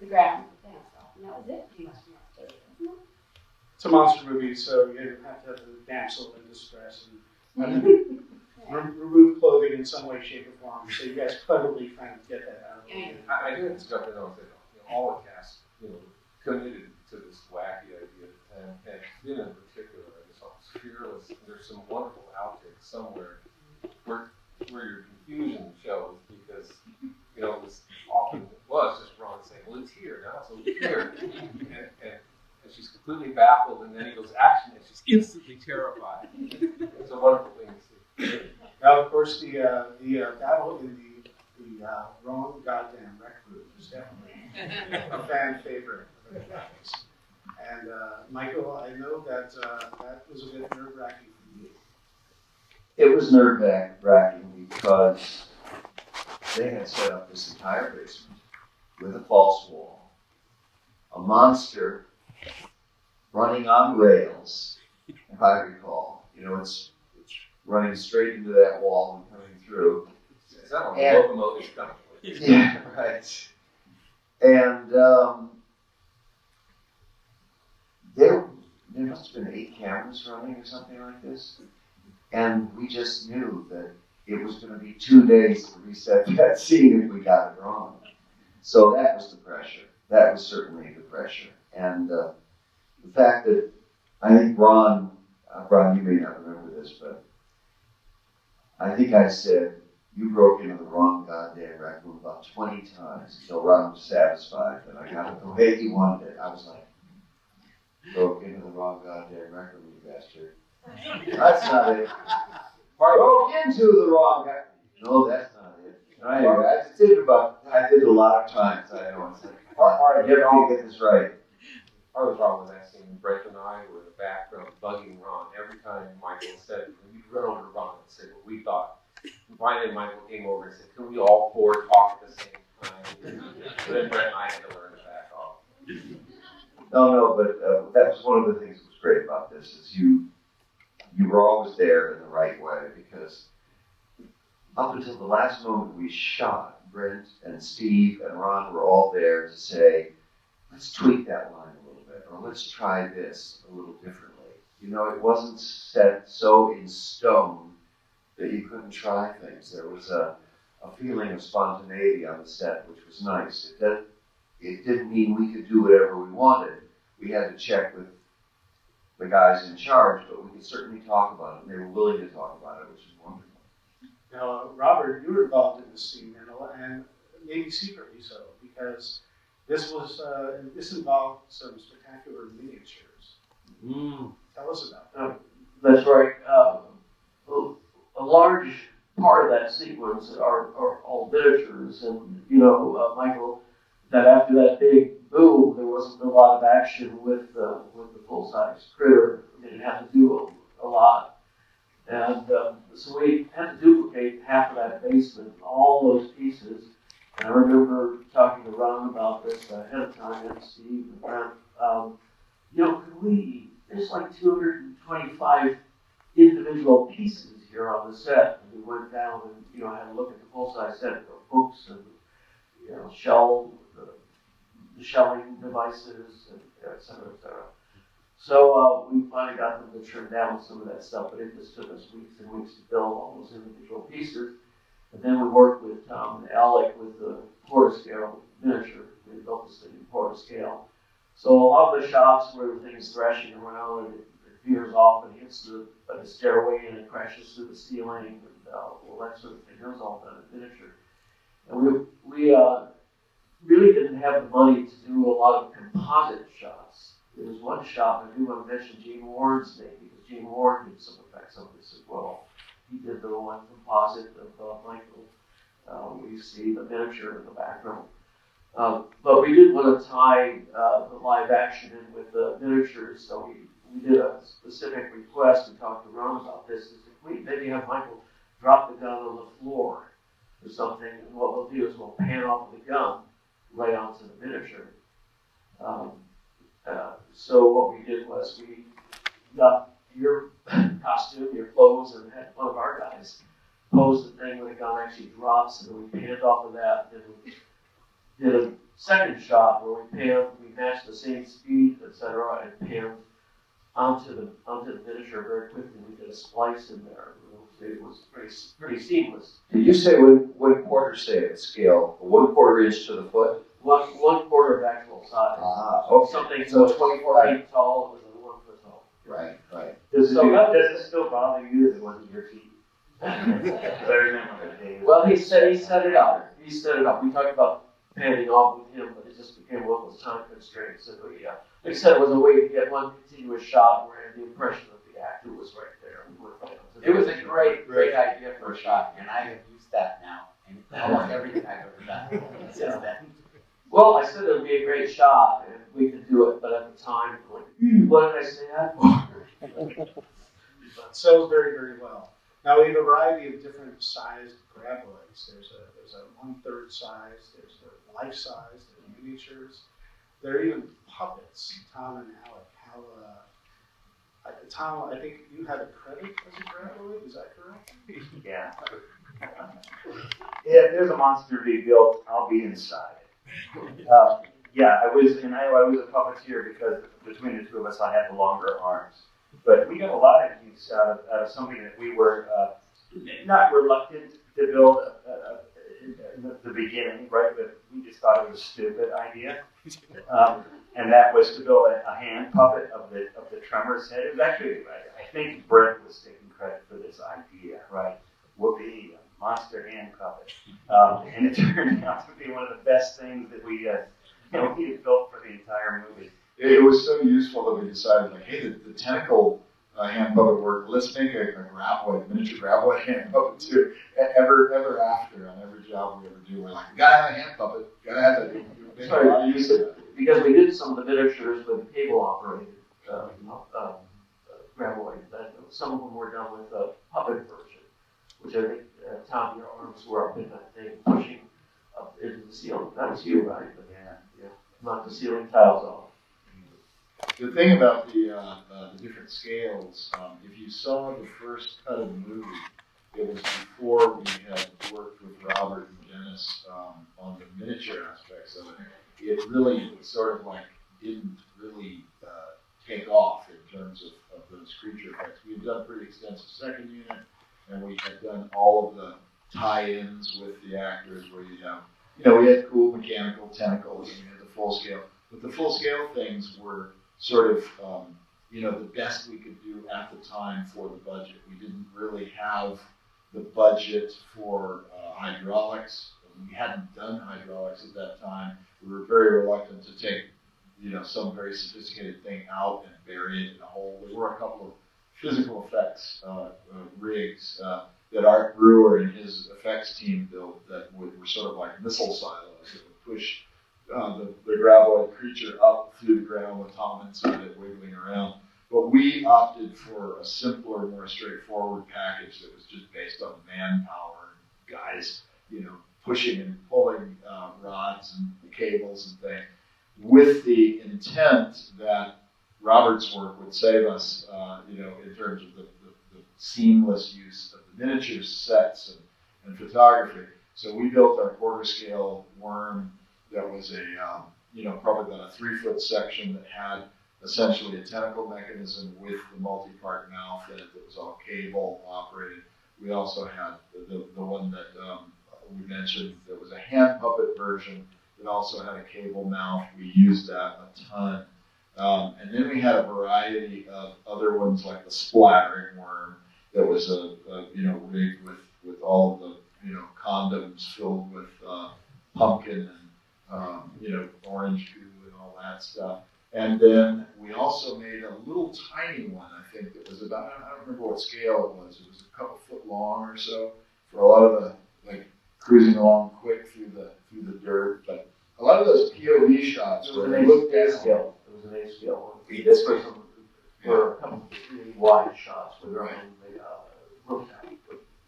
the ground with dance off. And that was it. It's a monster movie, so you have to have the damsel in distress and remove clothing in some way, shape, or form. So you guys cleverly kind of get that out of it. I do have to jump in on that. All the cast, committed to this wacky idea, and Finn in particular, I just thought was fearless. There's some wonderful outtakes somewhere where your confusion shows because it was often just Ron saying, "Well, it's here now, so it's here," and she's completely baffled, and then he goes action, and she's instantly terrified. It's a wonderful thing to see. Now, of course, the battle in the wrong goddamn rec room is definitely a fan favorite. And Michael, I know that that was a bit nerve-wracking for you. It was nerve-wracking because they had set up this entire basement with a false wall, a monster running on rails, if I recall. It's running straight into that wall and coming through. It's not like a locomotive coming. Yeah, right. And there must have been 8 cameras running or something like this. And we just knew that it was going to be 2 days to reset that scene if we got it wrong. So that was the pressure. That was certainly the pressure. And the fact that I think Ron, you may not remember this, but I think I said, you broke into the wrong goddamn rec room about 20 times until Ron was satisfied that I got it the way he wanted it. I was like, broke into the wrong goddamn rec room, you bastard. That's not it. Broke into the wrong guy. No, that's not it. Anyway, I did it a lot of times. I know. It's like, I never did get this right. Part of the problem with that scene, Brett and I were in the background bugging Ron every time Michael said, we'd run over to Ron and say what we thought. And finally, Michael came over and said, can we all 4 talk at the same time? So then Brett and I had to learn to back off. No, but that was one of the things that was great about this, is you were always there in the right way, because up until the last moment we shot, Brent and Steve and Ron were all there to say, let's tweak that line a little bit, or let's try this a little differently. It wasn't set so in stone that you couldn't try things. There was a feeling of spontaneity on the set, which was nice. It didn't mean we could do whatever we wanted. We had to check with the guys in charge, but we could certainly talk about it, and they were willing to talk about it, which is wonderful. Now, Robert, you were involved in this scene, and maybe secretly so, because this involved some spectacular miniatures. Tell us about that. That's right. A large part of that sequence are all miniatures, and Michael, that after that big boom, there wasn't a lot of action with the full-size critter. They didn't have to do a lot, and so we had to duplicate half of that basement, all those pieces. And I remember talking to Ron about this ahead of time, and Steve and Brent. There's like 225 individual pieces here on the set. And we went down and had a look at the full-size set of books and the shelling devices, and et cetera, et cetera. So we finally got them to trim down some of that stuff, but it just took us weeks and weeks to build all those individual pieces. And then we worked with Tom and Alec with the portascale miniature. We built this thing in portascale. So a lot of the shots where the thing is thrashing around and it veers off and hits the stairway and it crashes through the ceiling and all that sort of thing. It was all done in miniature. And really didn't have the money to do a lot of composite shots. There was one shot, I do want to mention Gene Ward's name, because Gene Ward did some effects on this as well. He did the one composite of Michael. Where you see the miniature in the background. But we didn't want to tie the live action in with the miniatures, so we did a specific request. We talked to Ron about this. Is if we maybe have Michael drop the gun on the floor or something, and what we'll do is we'll pan off the gun right onto the miniature. So what we did was we got your costume, your clothes, and had one of our guys pose the thing when the gun actually drops, and then we panned off of that. And then we did a second shot where we matched the same speed, etc., and panned onto the miniature very quickly. We did a splice in there. It was pretty seamless. Did you say one quarter scale, 1/4 inch to the foot? One quarter of actual size. Okay. Something So was 24 feet tall. It was a 1 foot tall. Right, right. Does it still bother you that it wasn't your feet? Well, he set it up. He set it up. We talked about panning off with him, but it just became one of those time constraints. So we, like I said, it was a way to get one continuous shot where the impression of the actor was right there. It was a great idea for a shot, and I have used that now in almost everything I've ever done since then. Well, I said it would be a great shot, and we could do it, but at the time, I'm like, what did I say that for? But sells very, very well. Now we have a variety of different sized graboids. There's a 1/3 size, there's the life size, there's miniatures. There are even puppets. Tom and Alec, Tom, I think you had a credit as a graboid, is that correct? Yeah. If there's a monster to be built, I'll be inside. Yeah, I was a puppeteer because between the two of us, I had the longer arms. But we got a lot of use out of something that we were not reluctant to build in the beginning, right? But we just thought it was a stupid idea, and that was to build a hand puppet of the Tremors head. It was actually, I think Brett was taking credit for this idea, right? Whoopee, a monster hand puppet, and it turned out to be one of the best things that we had built for the entire movie. It was so useful that we decided, like, hey, the tentacle hand puppet worked. Let's make a graboid, miniature graboid hand puppet too. Ever after, on every job we ever do, we're like, we gotta have a hand puppet. Gotta have it. Sorry, because we did some of the miniatures with cable operated graboid. Some of them were done with a puppet version, which I think, Tom, your arms were up in that thing, pushing up into the ceiling. That was you, right? But, yeah. Knock the ceiling tiles off. The thing about the different scales, if you saw the first cut of the movie, it was before we had worked with Robert and Dennis on the miniature aspects of it. It really sort of like didn't really take off in terms of those creature effects. We had done a pretty extensive second unit, and we had done all of the tie-ins with the actors where you have, we had cool mechanical tentacles and we had the full scale. But the full scale things were sort of, the best we could do at the time for the budget. We didn't really have the budget for hydraulics. We hadn't done hydraulics at that time. We were very reluctant to take, some very sophisticated thing out and bury it in a hole. There were a couple of physical effects rigs that Art Brewer and his effects team built that were sort of like missile silos that would push the graboid creature up through the ground with Tom inside it wiggling around. But we opted for a simpler, more straightforward package that was just based on manpower, guys, pushing and pulling rods and cables and things, with the intent that Robert's work would save us, in terms of the seamless use of the miniature sets and photography. So we built our quarter scale worm that was probably about a 3-foot section that had essentially a tentacle mechanism with the multi-part mouth in it that was all cable operated. We also had the one that we mentioned that was a hand puppet version that also had a cable mouth. We used that a ton. And then we had a variety of other ones like the splattering worm that was rigged with all of the condoms filled with pumpkin orange goo and all that stuff. And then we also made a little tiny one, I think, that was about, I don't remember what scale it was. It was a couple foot long or so for a lot of the, like, cruising along quick through the dirt. But a lot of those POV shots where they look down. Scale. It was an A scale. This was for a couple of really wide shots where they're on the rooftop.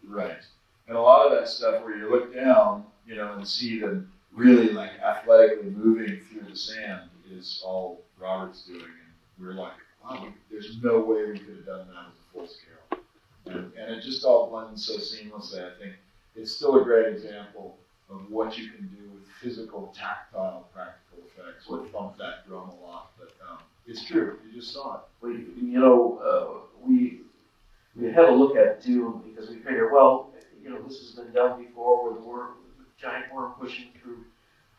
Right. And a lot of that stuff where you look down, and see them really like athletically moving through the sand is all Robert's doing. And we're like, wow, there's no way we could have done that as a full scale. And it just all blends so seamlessly. I think it's still a great example of what you can do with physical, tactile, practical effects. We bump that drum a lot, but it's true. You just saw it. We had a look at Dune because we figured, well, this has been done before with the giant worm pushing through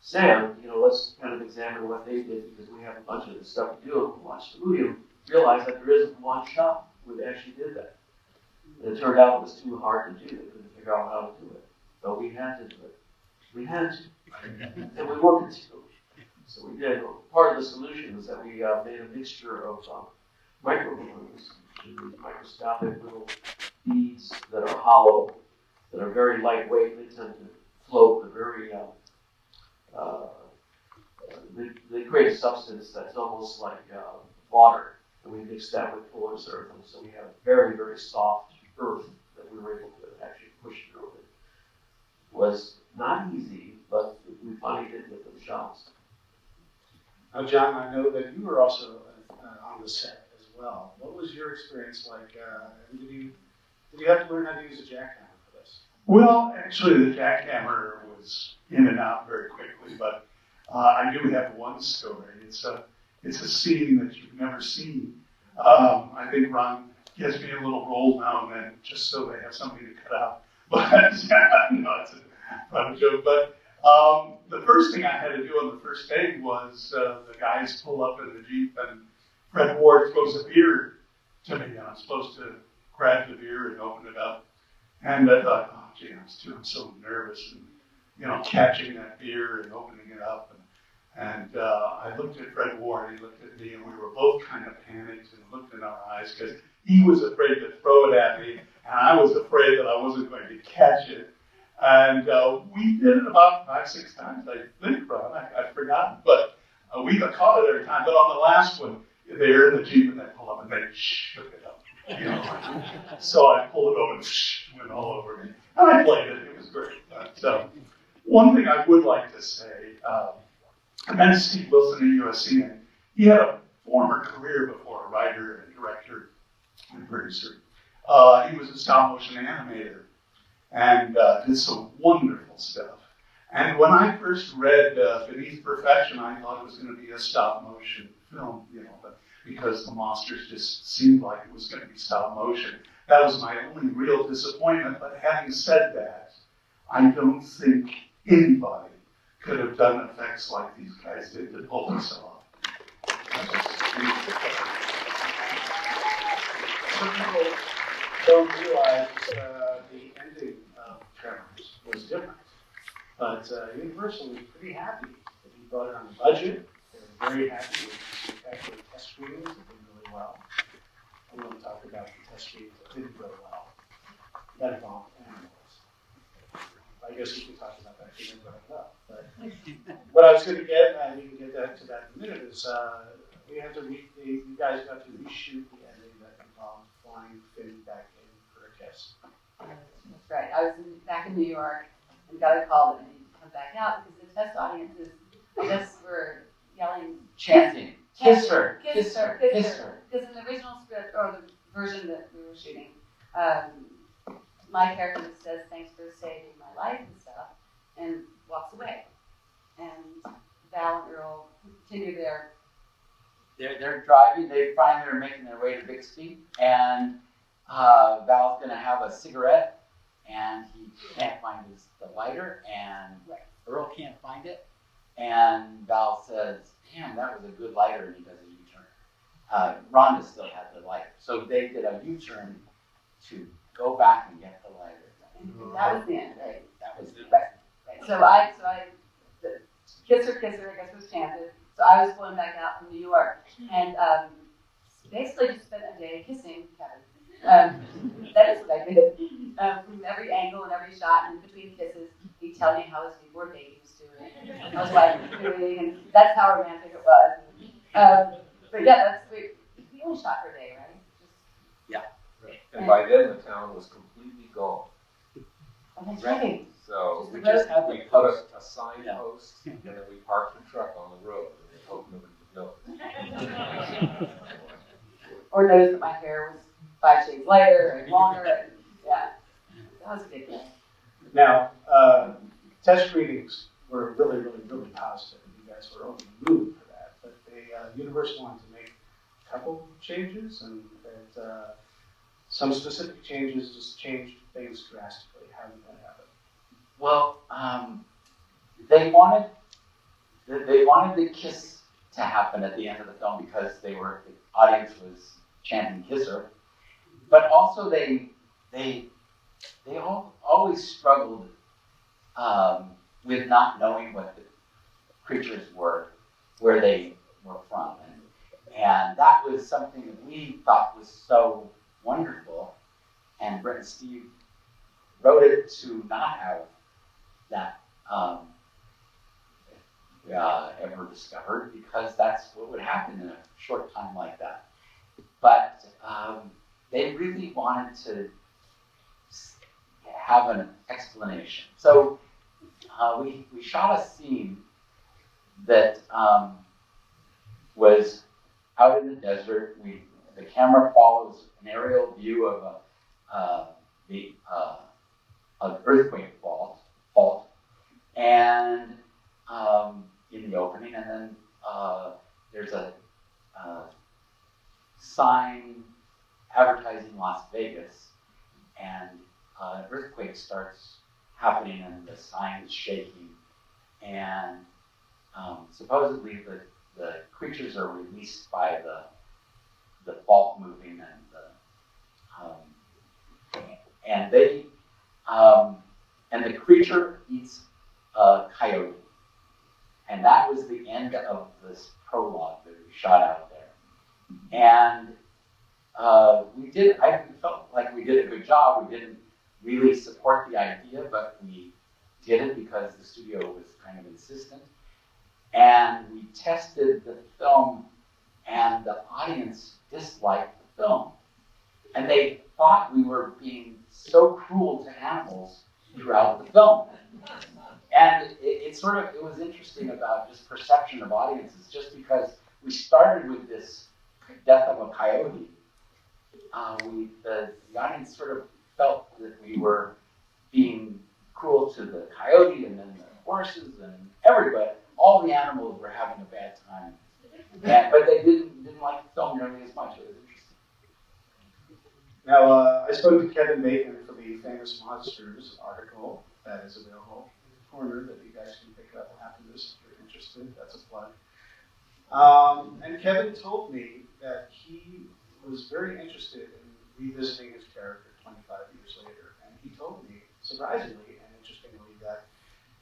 sand. Let's kind of examine what they did because we have a bunch of this stuff to do. And we watched the movie and realized that there isn't one shot where they actually did that. And it turned out it was too hard to do. They couldn't figure out how to do it. But we had to do it. We had to. And we wanted to. So we did. Part of the solution was that we made a mixture of microballoons, microscopic little beads that are hollow, that are very lightweight. They tend to float. They're very they create a substance that's almost like water, and we mix that with Fuller's earth, and so we have very, very soft earth that we were able to actually push through. It was not easy, but we finally did get them shots. Now, John, I know that you were also on the set as well. What was your experience like? Did you have to learn how to use a jackhammer for this? Well, actually, the jackhammer was in and out very quickly, but I do have one story. It's a scene that you've never seen. I think Ron gives me a little role now and then just so they have something to cut out. But no, it's a fun joke. But the first thing I had to do on the first day was the guys pull up in the Jeep and Fred Ward throws a beer to me, and I'm supposed to grab the beer and open it up. And I thought, oh, gee, I'm so nervous, and catching that beer and opening it up. And I looked at Fred Ward, he looked at me, and we were both kind of panicked and looked in our eyes because he was afraid to throw it at me, and I was afraid that I wasn't going to catch it. And we did it about 5-6 times, I think, Ron. I've forgotten, but we got caught it every time. But on the last one, they're in the Jeep and they pull up and they shook it up. So I pulled it over and went all over me. And I played it. It was great. But one thing I would like to say, I met Steve Wilson at USC, and he had a former career before a writer and director and producer. He was a stop motion animator and did some wonderful stuff. And when I first read Beneath Perfection, I thought it was going to be a stop motion film, but because the monsters just seemed like it was going to be stop motion. That was my only real disappointment. But having said that, I don't think anybody could have done effects like these guys did to pull this off. Some people don't realize the ending of Tremors was different. But Universal was pretty happy that he brought it on the budget. They were very happy with the actual test screenings that did really well. I want to talk about the test screenings that didn't go well. That involved animals. I guess we could talk about that if we brought it up. But what I was going to get, and we can get to that in a minute, is we have to you guys got to reshoot the ending that involved flying Finn back in for a kiss. That's right. I was back in New York and got a call that I needed to come back out because the test audiences, I guess, were yelling, Chanting. Kiss her. Kiss her. Kiss her. Because in the original script, or the version that we were shooting, my character says, thanks for saving my life and stuff, and walks away. And Val and Earl continue their... They're driving, they finally are making their way to Bixby, and Val's going to have a cigarette, and he can't find the lighter, and Earl can't find it, and Val says, damn, that was a good lighter, and he does a U-turn. Rhonda still had the lighter, so they did a U-turn to go back and get the lighter. And that was the end, right? That was the right. So I Kisser, I guess was chanted. So I was flown back out from New York and basically just spent a day kissing Kevin. That is what I did. From every angle and every shot, and between kisses, he'd tell me how his newborn baby was doing, how his wife was doing, and that's how romantic it was. But yeah, we only shot for a day, right? Yeah. And by then, the town was completely gone. Oh, that's right. So We just had we put a signpost, and then we parked the truck on the road, and we hoped nobody would notice. Or notice that my hair was 5 shades lighter and longer, and yeah, that was a good day. Now, test screenings were really, really, really positive. You guys were over the moon for that. But the Universal wanted to make a couple changes, and some specific changes just changed things drastically. How did that happen? Well, they wanted the kiss to happen at the end of the film because the audience was chanting "Kisser," but also they always struggled with not knowing what the creatures were, where they were from, and that was something that we thought was so wonderful. And Brett and Steve wrote it to not have that ever discovered, because that's what would happen in a short time like that. But they really wanted to have an explanation. So we shot a scene that was out in the desert. The camera follows an aerial view of an earthquake fault, and in the opening, and then there's a sign advertising Las Vegas, and an earthquake starts happening, and the sign is shaking, and supposedly the creatures are released by the fault moving, and the creature eats a coyote. And that was the end of this prologue that we shot out there. And I felt like we did a good job. We didn't really support the idea, but we did it because the studio was kind of insistent. And we tested the film, and the audience disliked the film. And they thought we were being so cruel to animals throughout the film. And it was interesting about just perception of audiences, just because we started with this death of a coyote. The audience sort of felt that we were being cruel to the coyote, and then the horses, and everybody. All the animals were having a bad time. But they didn't like the film nearly as much. It was interesting. Now, I spoke to Kevin Bacon for the Famous Monsters article that is available in the corner that you guys can pick up after this if you're interested. That's a plug. And Kevin told me that he was very interested in revisiting his character 25 years later. And he told me, surprisingly and interestingly, that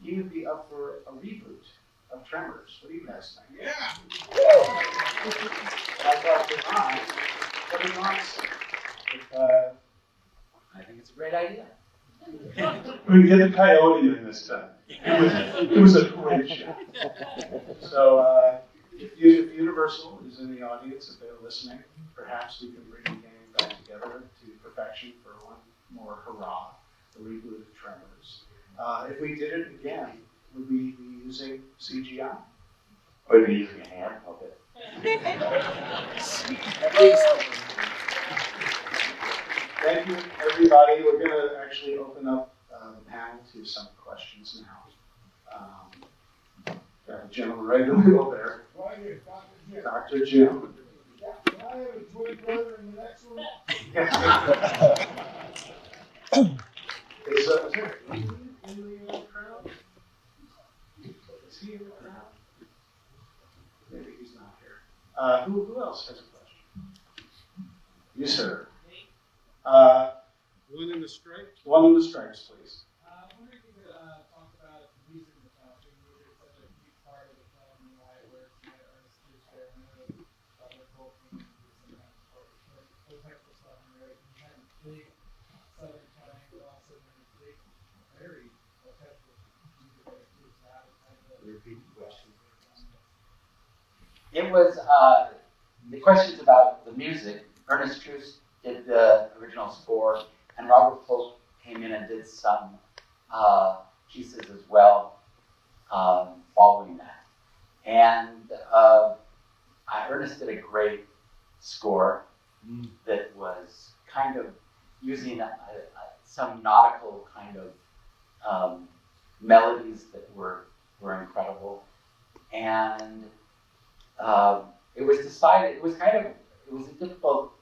he would be up for a reboot of Tremors. What do you guys think? Yeah! I thought to Ron, what did Ron say? I think it's a great idea. We get the coyote in this time. It was a great show. So, if Universal is in the audience, if they're listening, perhaps we can bring the gang back together to perfection for one more hurrah, the reboot of Tremors. If we did it again, would we be using CGI? Or you'd be using a hand puppet. At least. Thank you, everybody. We're going to actually open up the panel to some questions now. Got the gentleman right in the middle there. Dr. Jim. I have a twin brother in the next one. Is there Ian in the crowd? Is he in the crowd? Maybe he's not here. Who else has a question? You, sir. One in the stripes. One in the stripes, please. I wonder if you could talk about the reason being such a huge part Texas on there, and you had a big southern triangle also in a big, very Texas music that moves out of kind of Repeat the question. It was the questions about the music. Ernest Truce did the original score, and Robert Polk came in and did some pieces as well following that. And Ernest did a great score that was kind of using some nautical kind of melodies that were incredible. And it was decided, it was a difficult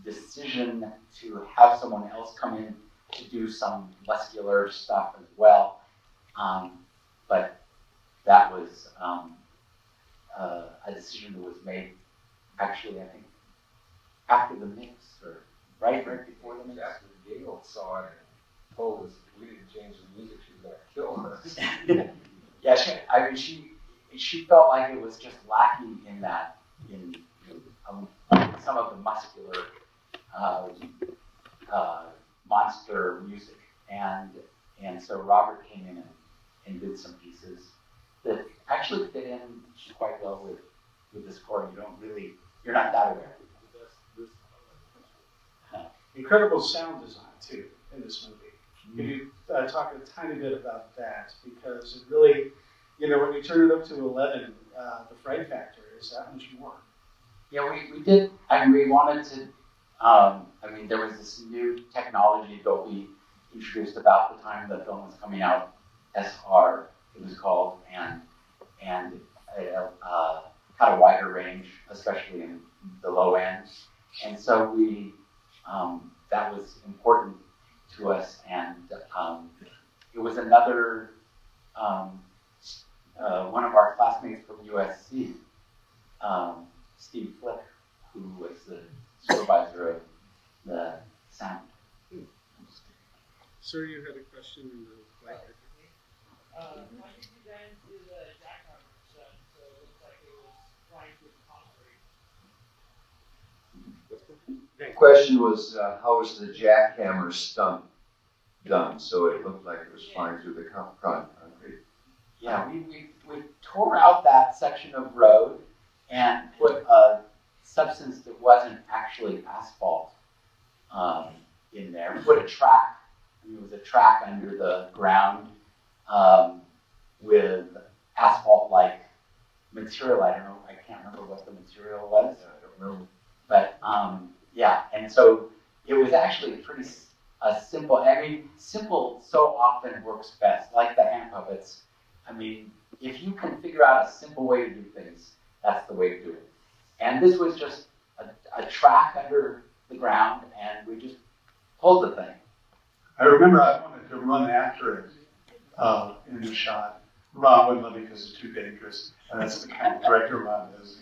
decision to have someone else come in to do some muscular stuff as well. But that was a decision that was made, actually, I think, after the mix, or right before the mix. After Gail saw it and told us if we didn't change the music, she was going to kill us. Yeah, she felt like it was just lacking in that, in some of the muscular monster music, and so Robert came in and did some pieces that actually fit in quite well with the score. You're not that aware. Incredible sound design too in this movie. Can you talk a tiny bit about that? Because it really, when you turn it up to 11, the fright factor is that much more. Yeah, we did. We wanted to. There was this new technology Dolby introduced about the time the film was coming out. SR, it was called, and it had a wider range, especially in the low end. And so that was important to us, and it was another one of our classmates from USC, Steve Flick, who was the supervisor of the sound. Sir, you had a question in the back. How did you then do the jackhammer set? So it looks like it was flying through the concrete. The question was, how was the jackhammer stunt done? So it looked like it was flying through the concrete. Yeah, we tore out that section of road and put a substance that wasn't actually asphalt in there. We put a track. It was a track under the ground with asphalt-like material. I can't remember what the material was. I don't know. But and so it was actually pretty simple. Simple so often works best, like the hand puppets. If you can figure out a simple way to do things, that's the way to do it. And this was just a track under the ground, and we just pulled the thing. I remember I wanted to run after it in the shot. Ron wouldn't let me because it's too dangerous, and that's the kind of director Ron is.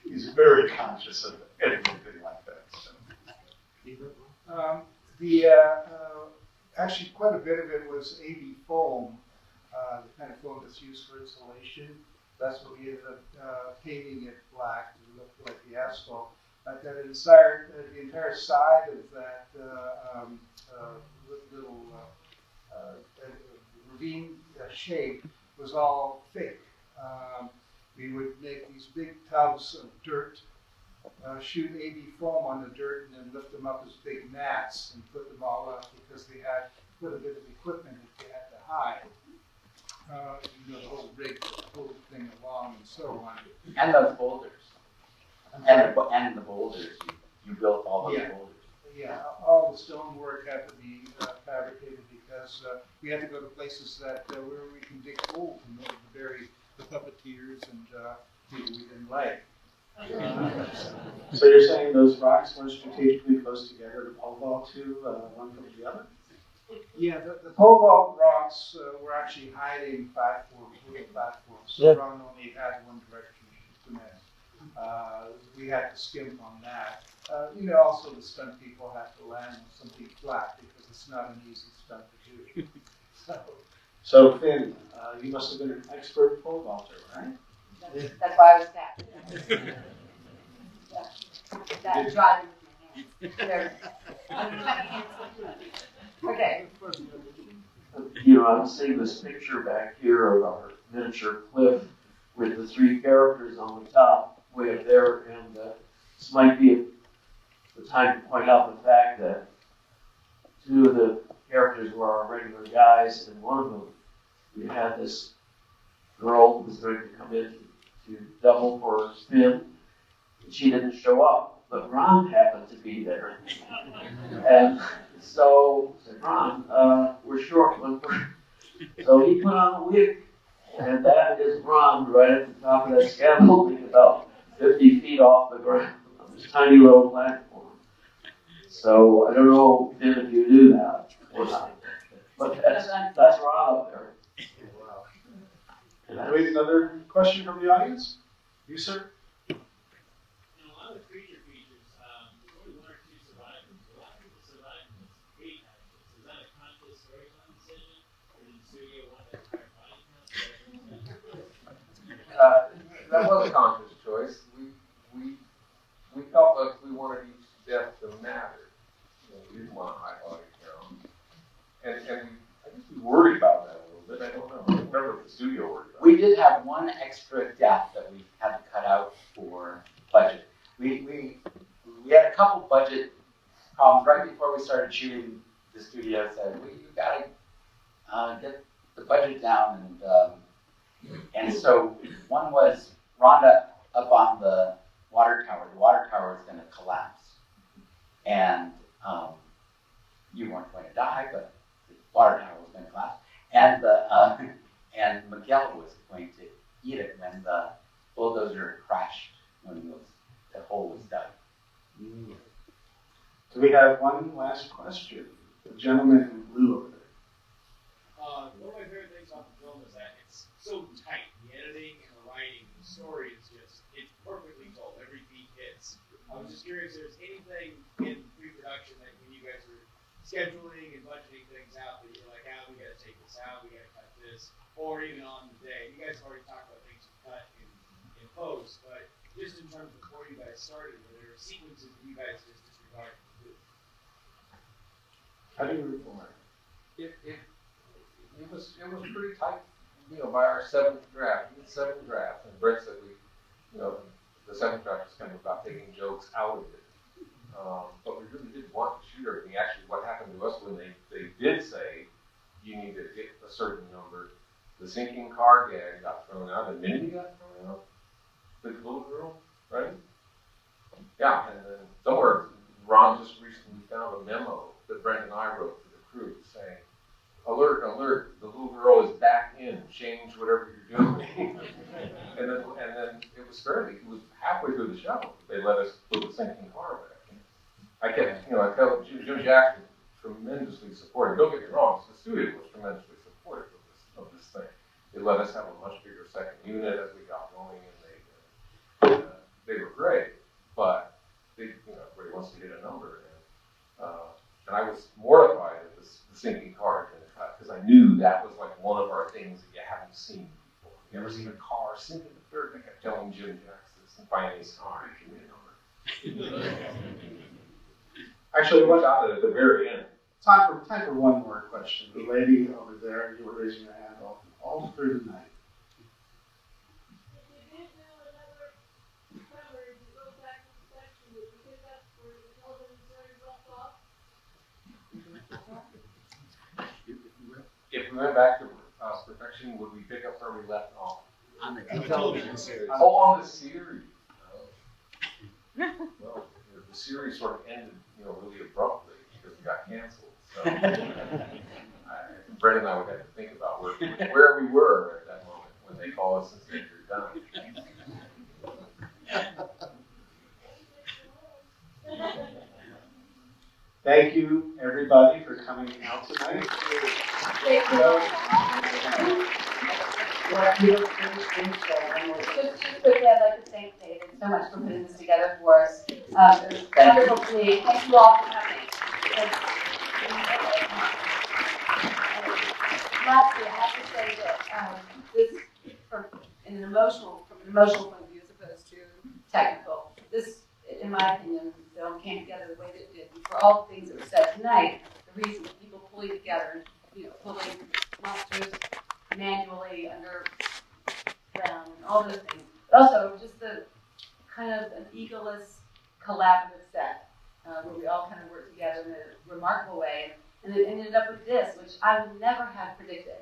He's very conscious of everything like that. So. Actually, quite a bit of it was AV foam, the kind of foam that's used for insulation. That's what we ended up painting it black to look like the asphalt. But that the entire side of that little ravine shape was all fake. We would make these big tubs of dirt, shoot AV foam on the dirt, and then lift them up as big mats and put them all up because they had quite a bit of equipment that they had to hide. The whole rig, the whole thing along, and so on. And those boulders. And the boulders. You built all those boulders. Yeah, all the stonework had to be fabricated because we had to go to places that where we can dig gold in order to bury the puppeteers and people we didn't like. So you're saying those rocks were strategically close together to pole vault to one from the other? Yeah, the pole vault rocks were actually hiding platforms, little platforms. So Ron only had one direction to come in. We had to skimp on that. Also the stunt people have to land on something flat because it's not an easy stunt to do. So Finn, you must have been an expert pole vaulter, right? That's why I was staffed. That driving with my hands. I'm cutting hands with okay. You know, I'm seeing this picture back here of our miniature cliff with the three characters on the top, way up there, and this might be the time to point out the fact that two of the characters were our regular guys, and one of them, we had this girl who was going to come in to double for a spin, and she didn't show up, but Ron happened to be there. And so I said, Ron, we're short one. So he put on a wig, and that is Ron right at the top of that scaffolding, about 50 feet off the ground on this tiny little platform. So I don't know if you knew that or not, but that's Ron up there. Do we have another question from the audience? You, sir? In a lot of the creature features, there's only one or two survivors. A lot of people survive in this great actions. Is that a conscious storyline decision? Or did the studio want that higher body count? That was a conscious choice. We felt like we wanted each death to matter. You know, we didn't want a high body count. And I guess we worried about that a little bit. I don't know. I remember the studio worried about it. We did have one extra death that we had to cut out for budget. We had a couple budget problems right before we started shooting. The studio said, "Well, you gotta get the budget down," and so one was Rhonda up on the water tower. The water tower was going to collapse, and you weren't going to die, but the water tower was going to collapse, and Miguel was going to eat it when the bulldozer crashed when the hole was dug. Do we have one last question? The gentleman in blue over there. One of my favorite things about the film is that it's so tight. The editing and the writing, the story is it's perfectly told. Every beat hits. I was just curious if there's anything in pre-production that when you guys were scheduling and budgeting things out that you're like, we got to take this out, we got to cut this, or even on the day. You guys already talked about things you cut in post, but just in terms of before you guys started, were there sequences that you guys just disregarded? How do you report? It was pretty tight, by our seventh draft. We had 7 drafts, and Brett said the 7th draft was kind of about taking jokes out of it. But we really did want to shoot everything. Actually, what happened to us when they did say you need to hit a certain number, the sinking car gag got thrown out, and Mindy got thrown out. The little girl, right? Yeah, and then somewhere Ron just recently found a memo that Brent and I wrote to the crew saying, "Alert, alert, the little girl is back in, change whatever you're doing." and then it was halfway through the show, they let us put the sinking car back in. I felt Jim Jackson tremendously supportive. Don't get me wrong, the studio was tremendously supportive of this thing. They let us have a much bigger second unit as we got going, and they were great, but everybody wants to hit a number, and I was mortified that the sinking car had been cut, because I knew that was like one of our things that you haven't seen before. You ever seen a car sink in the dirt? And I kept telling Jim Jackson this, and finally he said, "All right, give me a number." Actually, we got it at the very end. Time for one more question. The lady over there, you were raising your hand all through the night. If we went back to perfection, would we pick up where we left off? On the television series. Oh, on the series. Well, the series sort of ended, really abruptly because it got canceled. So Brett and I would have to think about where we were at that moment when they call us and say you're done. Thank you, everybody, for coming out tonight. Thank you. Just quickly, I'd like to thank David so much for putting this together for us. It was wonderful to me. Thank you all for coming. Lastly, I have to say that this, from an emotional point of view as opposed to technical, this in my opinion, the film came together the way that it did. And for all the things that were said tonight, the reason that people pulling together, pulling monsters manually underground and all those things. But also just the kind of an egoless, collaborative set where we all kind of work together in a remarkable way. And it ended up with this, which I would never have predicted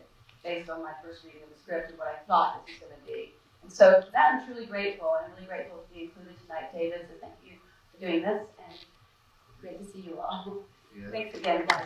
based on my first reading of the script and what I thought this was going to be. And so for that, I'm truly grateful. I'm really grateful to be included tonight, David. So thank you for doing this, and great to see you all. Yeah. Thanks again, guys.